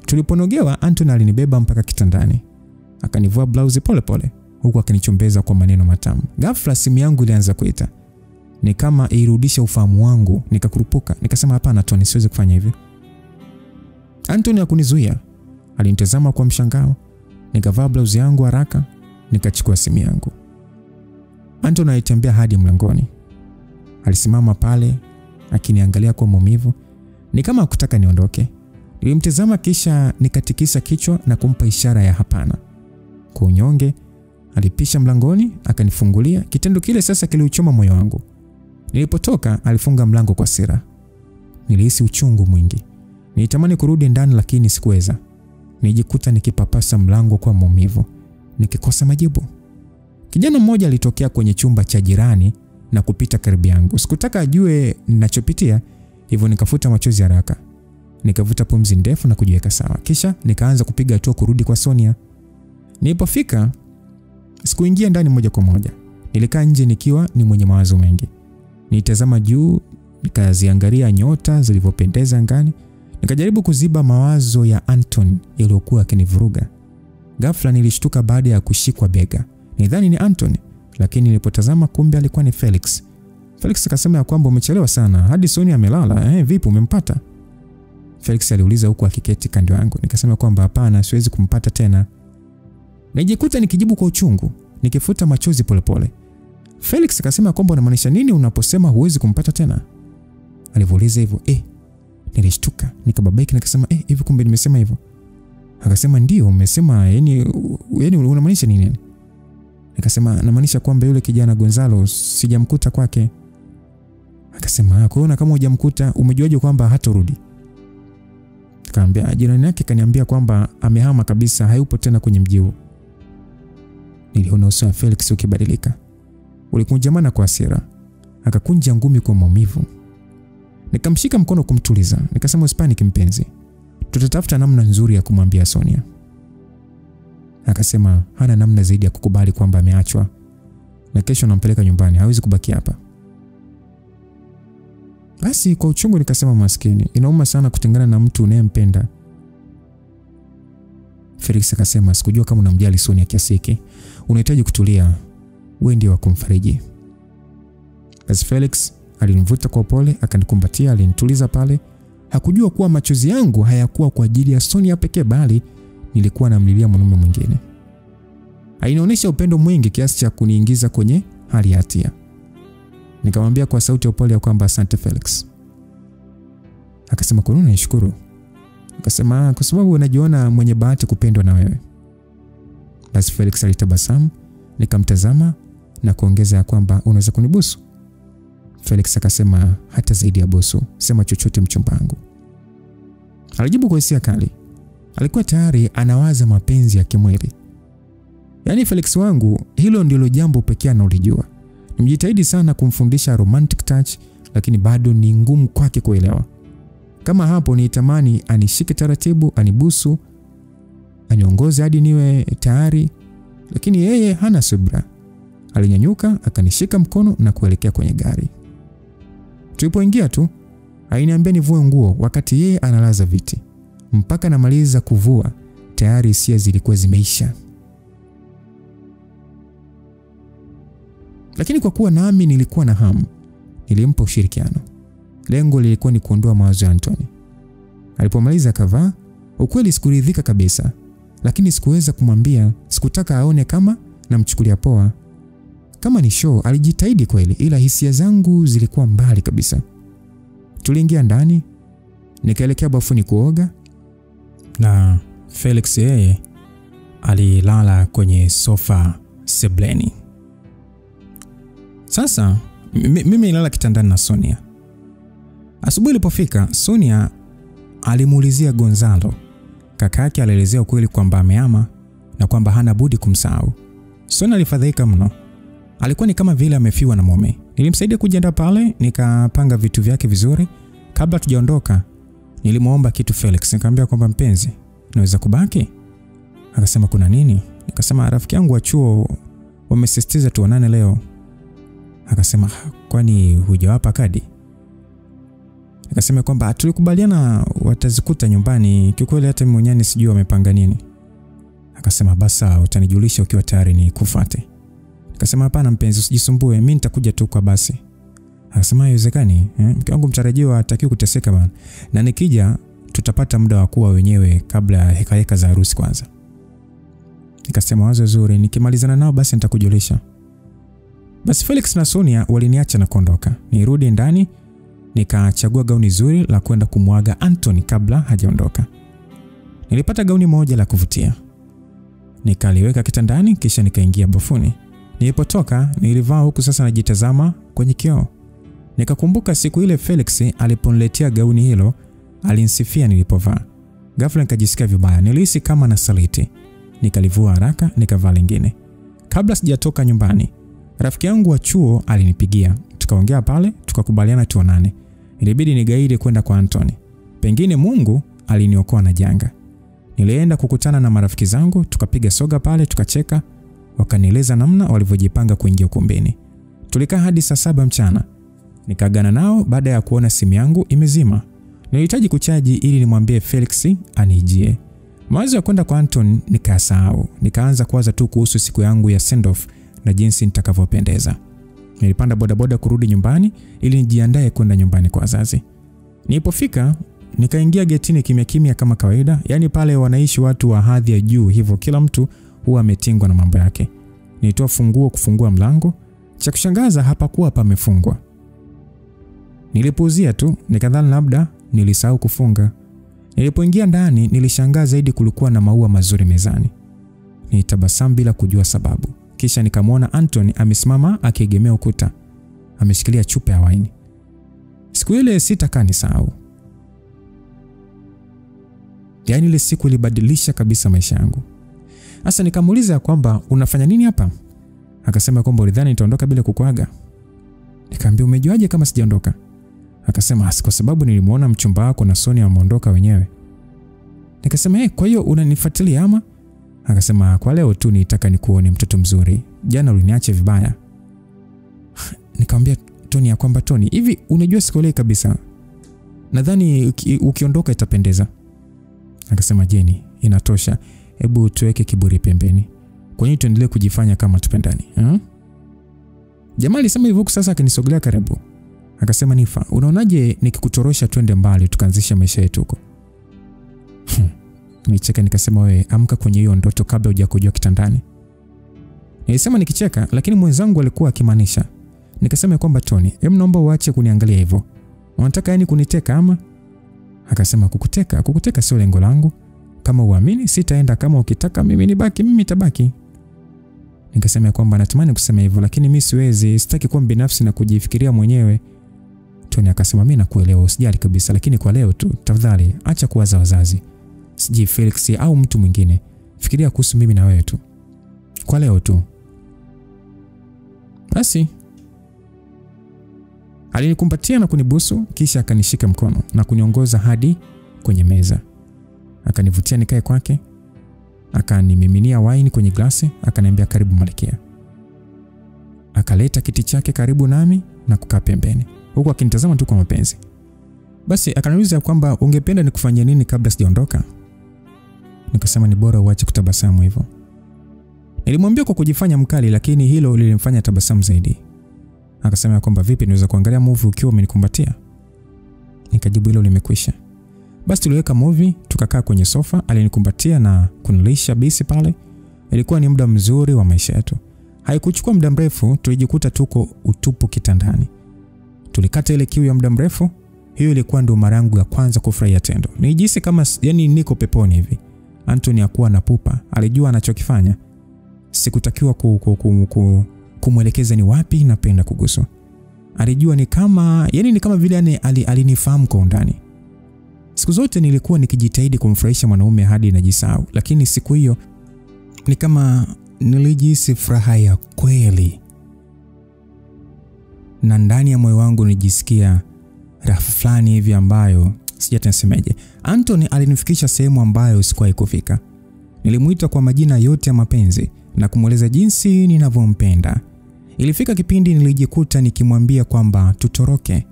Tuliponogewa, Anton alinibeba mpaka kitandani. Akanivua blouse pole pole huku akinichombeza kwa maneno matamu. Ghafla simu yangu ilianza kuita. Ni kama irudisha ufahamu wangu. Nikakurupuka. Nikasema hapana Tony, siwezi kufanya hivyo. Anton hakunizuia. Alinitazama kwa mshangao. Nikavaa blouse yangu haraka, nikachukua simu yangu. Anton alitembea hadi mlangoni. Alisimama pale akiniangalia kwa maumivu. Ni kama hakutaka niondoke. Nilimtazama kisha nikatikisa kichwa na kumpa ishara ya hapana. Kwa unyonge alipisha mlangoni, akanifungulia. Kitendo kile sasa kiliuchoma moyo wangu. Nilipotoka alifunga mlango kwa hasira. Nilihisi uchungu mwingi. Nilitamani kurudi ndani lakini sikuweza. Nilijikuta nikipapasa mlango kwa maumivu, nikikosa majibu. Kijana mmoja alitokea kwenye chumba cha jirani na kupita karibu yangu. Sikutaka ajue ninachopitia, hivyo nikafuta machozi haraka. Nikavuta pumzi ndefu na kujiweka sawa. Kisha nikaanza kupiga hatua kurudi kwa Sonia. Nilipofika sikuingia ndani moja kwa moja. Nilikaa nje nikiwa ni mwenye mawazo mengi. Nilitazama juu, nikaziangalia nyota zilivyopendeza angani. Nikajaribu kuziba mawazo ya Anton yaliyokuwa yakinivuruga. Ghafla nilishtuka baada ya kushikwa bega. Nidhani ni Anton, lakini nilipotazama kumbe alikuwa ni Felix. Felix akasema ya kwamba umechelewa sana, hadi Sonia amelala. Vipi umempata? Felix aliuliza huku akiketi kando yangu. Nikasema kwamba hapana, siwezi kumpata tena. Nijikuta nikijibu kwa uchungu, nikifuta machozi polepole. Felix akasema kwamba unamaanisha nini unaposema huwezi kumpata tena? Alivuliza hivyo. Nilishtuka, nikababaika nikasema hivi kumbe nimesema hivyo? Akasema ndio umesema, yani unamaanisha nini? Nikasema namaanisha kwamba yule kijana Gonzalo sijamkuta kwake. Akasema kwa hiyo kama hujamkuta umejuaje kwamba hatarudi? Nikamwambia jirani yake kaniambia kwamba amehama kabisa, hayupo tena kwenye mji huu. Niliona uso wa Felix ukibadilika. Ulikunjamana kwa hasira. Akakunja ngumi kwa maumivu. Nikamshika mkono kumtuliza. Nikasema usipanic mpenzi. Tutatafuta namna nzuri ya kumwambia Sonia. Akasema hana namna zaidi ya kukubali kwamba ameachwa. Na kesho nampeleka nyumbani, hawezi kubaki hapa. Basi kwa uchungu nikasema maskini, inauma sana kutengana na mtu unayempenda. Felix akasema sikujua kama unamjali Sonia kiasi hiki. Unahitaji kutulia. Wewe ndiye wa kumfariji. Basi Felix alinivuta kwa pole, akanikumbatia, alinituliza pale. Hakujua kuwa machozi yangu hayakuwa kwa ajili ya Sonia pekee bali nilikuwa namlilia mwanamume mwingine. Hainaonyesha upendo mwingi kiasi cha kuniingiza kwenye hali ya hatia. Nikamwambia kwa sauti ya upole ya kwamba asante Felix. Akasema kwa nini nishukuru? Akasema kwa sababu unajiona mwenye bahati kupendwa na wewe. Basi Felix alitabasamu, nikamtazama na kuongeza ya kwamba unaweza kunibusu. Felix akasema hata zaidi ya busu, sema chochote mchumba wangu. Alijibu kwa hisia kali. Alikuwa tayari anawaza mapenzi ya kimwili. Yaani Felix wangu, hilo ndilo jambo pekee analojua. Nimejitahidi sana kumfundisha romantic touch, lakini bado ni ngumu kwake kuelewa. Kama hapo nitamani anishike taratibu, anibusu, aniongoze hadi niwe tayari, lakini yeye hana subira. Alinyanyuka, akanishika mkono na kuelekea kwenye gari. Tulipoingia tu, aliniambia nivue nguo wakati yeye analaza viti. Mpaka namaliza kuvua, tayari hisia zilikuwa zimeisha. Lakini kwa kuwa nami nilikuwa na hamu, nilimpa ushirikiano. Lengo lilikuwa ni kuondoa mawazo ya Anthony. Alipomaliza akavaa. Ukweli sikuridhika kabisa, lakini sikuweza kumwambia. Sikutaka aone kama namchukulia poa. Kama ni show, alijitahidi kweli, ila hisia zangu zilikuwa mbali kabisa. Tuliingia ndani, nikaelekea bafuni kuoga, na Felix yeye alilala kwenye sofa sebleni. Sasa mimi nilala kitandani na Sonia. Asubuhi ilipofika, Sonia alimuulizia Gonzalo. Kaka yake alielezea ukweli kwamba amehama na kwamba hana budi kumsahau. Sonia alifadhaika mno. Alikuwa ni kama vile amefiwa na mume. Nilimsaidia kujiandaa pale, nikapanga vitu vyake vizuri. Kabla tujaondoka, nilimuomba kitu Felix. Nikamwambia kwamba mpenzi, naweza kubaki? Akasema kuna nini? Nikasema rafiki yangu wa chuo wamesisitiza tuonane leo. Akasema kwani hujawapa kadi? Akasema kwamba tulikubaliana watazikuta nyumbani. Kiukweli hata mimi mwenyewe sijui wamepanga nini. Akasema basi utanijulisha ukiwa tayari nikufuate. Akasema hapana mpenzi, usijisumbue, mimi nitakuja tu kwa basi. Akasema haiwezekani, mke wangu mtarajiwa hatakiwi kuteseka bana. Na nikija tutapata muda wa kuwa wenyewe kabla ya hekaheka za harusi kwanza. Nikasema wazo zuri, nikimalizana nao basi nitakujulisha. Basi Felix na Sonia waliniacha na kuondoka. Nirudi ndani, nikachagua gauni zuri la kwenda kumwaga Anthony kabla hajaondoka. Nilipata gauni moja la kuvutia. Nikaliweka kitandani kisha nikaingia bafuni. Nilipotoka nilivaa huku sasa najitazama kwenye kioo. Nikakumbuka siku ile Felix aliponiletea gauni hilo, alinisifia nilipovaa. Ghafla nikajisikia vibaya. Nilihisi kama nasaliti. Nikalivua haraka nikavaa lingine. Kabla sijatoka nyumbani, rafiki yangu wa chuo alinipigia. Tukaongea pale, tukakubaliana tuonane. Ilibidi nigairi kwenda kwa Anthony. Pengine Mungu aliniokoa na janga. Nilienda kukutana na marafiki zangu, tukapiga soga pale, tukacheka, wakanieleza namna walivyojipanga kuingia ukumbini. Tulikaa hadi saa 7 mchana. Nikaagana nao baada ya kuona simu yangu imezima. Nilihitaji kuchaji ili nimwambie Felix anijie. Mawazo ya kwenda kwa Anthony nikasahau. Nikaanza kuwaza tu kuhusu siku yangu ya send off na jinsi nitakavyopendeza. Nilipanda bodaboda kurudi nyumbani ili nijiandae kwenda nyumbani kwa wazazi. Nilipofika nikaingia getini kimya kimya kama kawaida, yani pale wanaishi watu wa hadhi ya juu, hivyo kila mtu huwa ametingwa na mambo yake. Nilitoa funguo kufungua mlango. Cha kushangaza hapakuwa pamefungwa. Nilipuuzia tu, nikadhani labda nilisahau kufunga. Nilipoingia ndani nilishangaa zaidi, kulikuwa na maua mazuri mezani. Nilitabasamu bila kujua sababu. Kisha nikamwona Anthony amesimama akiegemea ukuta, ameshikilia chupa ya wine. Siku ile sitakaa nisahau. Yaani ile siku ilibadilisha kabisa maisha yangu. Sasa nikamuuliza kwamba unafanya nini hapa? Akasema kwamba ulidhani nitaondoka bila kukuaga. Nikamwambia umejuaje kama sijaondoka? Akasema kwa sababu nilimuona mchumba wako na Sonia wameondoka wenyewe. Nikasema kwa hiyo unanifuatilia ama? Akasema kwa leo tu nitaka nikuone mtoto mzuri. Jana uliniacha vibaya. Nikamwambia Tony ya kwamba Tony, hivi unajua sikuelewi kabisa. Nadhani ukiondoka itapendeza. Akasema Jenny, inatosha. Hebu tuweke kiburi pembeni. Kwa nini tuendelee kujifanya kama tupendani? Jamaa alisema hivyo sasa akinisogelea karibu. Akasema Nifa, unaonaje nikikutorosha twende mbali tukaanzisha maisha yetu huko? Nicheka nikasema wewe amka kwenye hiyo ndoto kabla hujakujua kitandani. Nilisema nikicheka, lakini mwenzangu alikuwa akimaanisha. Nikasema kwamba Tony, naomba uache kuniangalia hivyo. Unataka yani kuniteka ama? Akasema kukuteka sio lengo langu. Kama uamini sitaenda, kama ukitaka mimi nibaki mimi tabaki. Nikasema kwamba natamani kusema hivyo lakini mimi siwezi, sitaki kuwa binafsi na kujifikiria mwenyewe. Tony akasema mimi nakuelewa, usijali kabisa, lakini kwa leo tu tafadhali acha kuwaza wazazi. Siji Felix au mtu mwingine. Fikiria kuhusu mimi na wewe tu. Kwa leo tu. Basi alinikumbatia na kunibusu, kisha akanishika mkono na kuniongoza hadi kwenye meza. Akanivutia nikae kwake. Akanimiminia wine kwenye glasi, akaniambia karibu Malkia. Akaleta kiti chake karibu nami na kukaa pembeni, huku akinitazama tu kwa mapenzi. Basi akaniuliza kwamba ungependa nikufanyie nini kabla sijaondoka? Nikasema ni bora uache kutabasamu hivyo. Nilimwambia kwa kujifanya mkali, lakini hilo lilimfanya tabasamu zaidi. Akasema kwamba vipi naweza kuangalia movie ukiwa umenikumbatia? Nikajibu hilo limekwisha. Basi tuliweka movie, tukakaa kwenye sofa, alinikumbatia na kunilisha bisi pale. Ilikuwa ni muda mzuri wa maisha yetu. Haikuchukua muda mrefu tulijikuta tuko utupu kitandani. Tulikata ile kiu ya muda mrefu. Hiyo ilikuwa ndio mara yangu ya kwanza kufurahia tendo. Nilijihisi kama yani niko peponi hivi. Anthony hakuwa na pupa, alijua anachokifanya. Sikutakiwa kumwelekeza ni wapi napenda kuguswa. Alijua ni kama vile alinifahamu kwa undani. Siku zote nilikuwa nikijitahidi kumfurahisha mwanaume hadi najisahau, lakini siku hiyo ni kama nilijihisi furaha ya kweli. Na ndani ya moyo wangu nijisikia raha fulani hivi ambayo sijatensemeje. Anthony alinifikisha sehemu ambayo sikuwahi kufika. Nilimuita kwa majina yote ya mapenzi na kumweleza jinsi ninavyompenda. Ilifika kipindi nilijikuta nikimwambia kwamba tutoroke.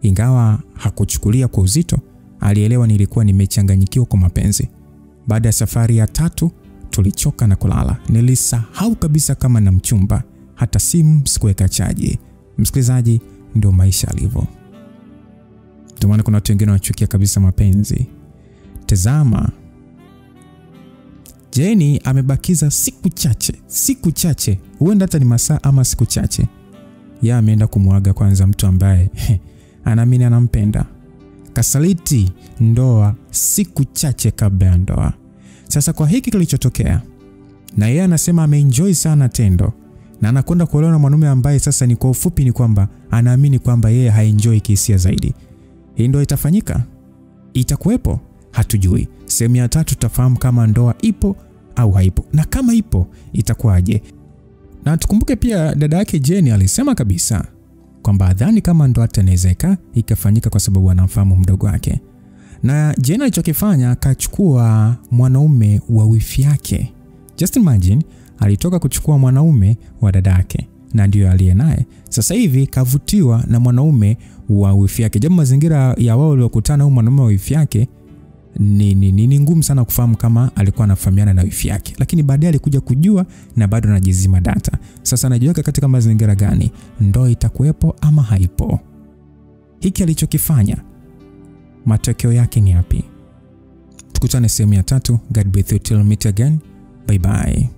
Ingawa hakuchukulia kwa uzito, alielewa nilikuwa nimechanganyikiwa kwa mapenzi. Baada ya safari ya 3 tulichoka na kulala. Nilisahau kabisa kama na mchumba, hata simu sikuweka chaji. Msikilizaji, ndio maisha alivyo. Tumeona kuna watu wengine wanachukia kabisa mapenzi. Tazama, Jenny amebakiza siku chache, huenda hata ni masaa ama siku chache. Yeye ameenda kumwaga kwanza mtu ambaye anaamini anampenda. Kasaliti ndoa siku chache kabla ya ndoa. Sasa kwa hiki kilichotokea, na yeye anasema ameenjoy sana tendo na anakwenda kuolewa na mwanaume ambaye sasa ni kwa ufupi ni kwamba anaamini kwamba yeye haenjoy kihisia zaidi. Hii ndoa itafanyika? Itakuwepo? Hatujui. Sehemu ya 3 tutafahamu kama ndoa ipo au haipo, na kama ipo itakuwaje. Na tukumbuke pia dada yake Jenny alisema kabisa kwamba adhani kama ndoa itanawezeka ikafanyika kwa sababu anamfahamu mdogo wake. Na Jenny alichokifanya akachukua mwanaume wa wifi yake. Just imagine, alitoka kuchukua mwanaume wa dada yake na ndio aliye naye. Sasa hivi kavutiwa na mwanaume wa wifi yake. Japo mazingira ya wao waliokutana huyu mwanaume wa wifi yake ni ngumu sana kufahamu kama alikuwa anafahamiana na wifi yake, lakini baadaye alikuja kujua na bado anajizima data. Sasa anajiweka katika mazingira gani? Ndoa itakuwepo ama haipo? Hiki alichokifanya, matokeo yake ni yapi? Tukutane sehemu ya 3. God be with you till meet again. Bye bye.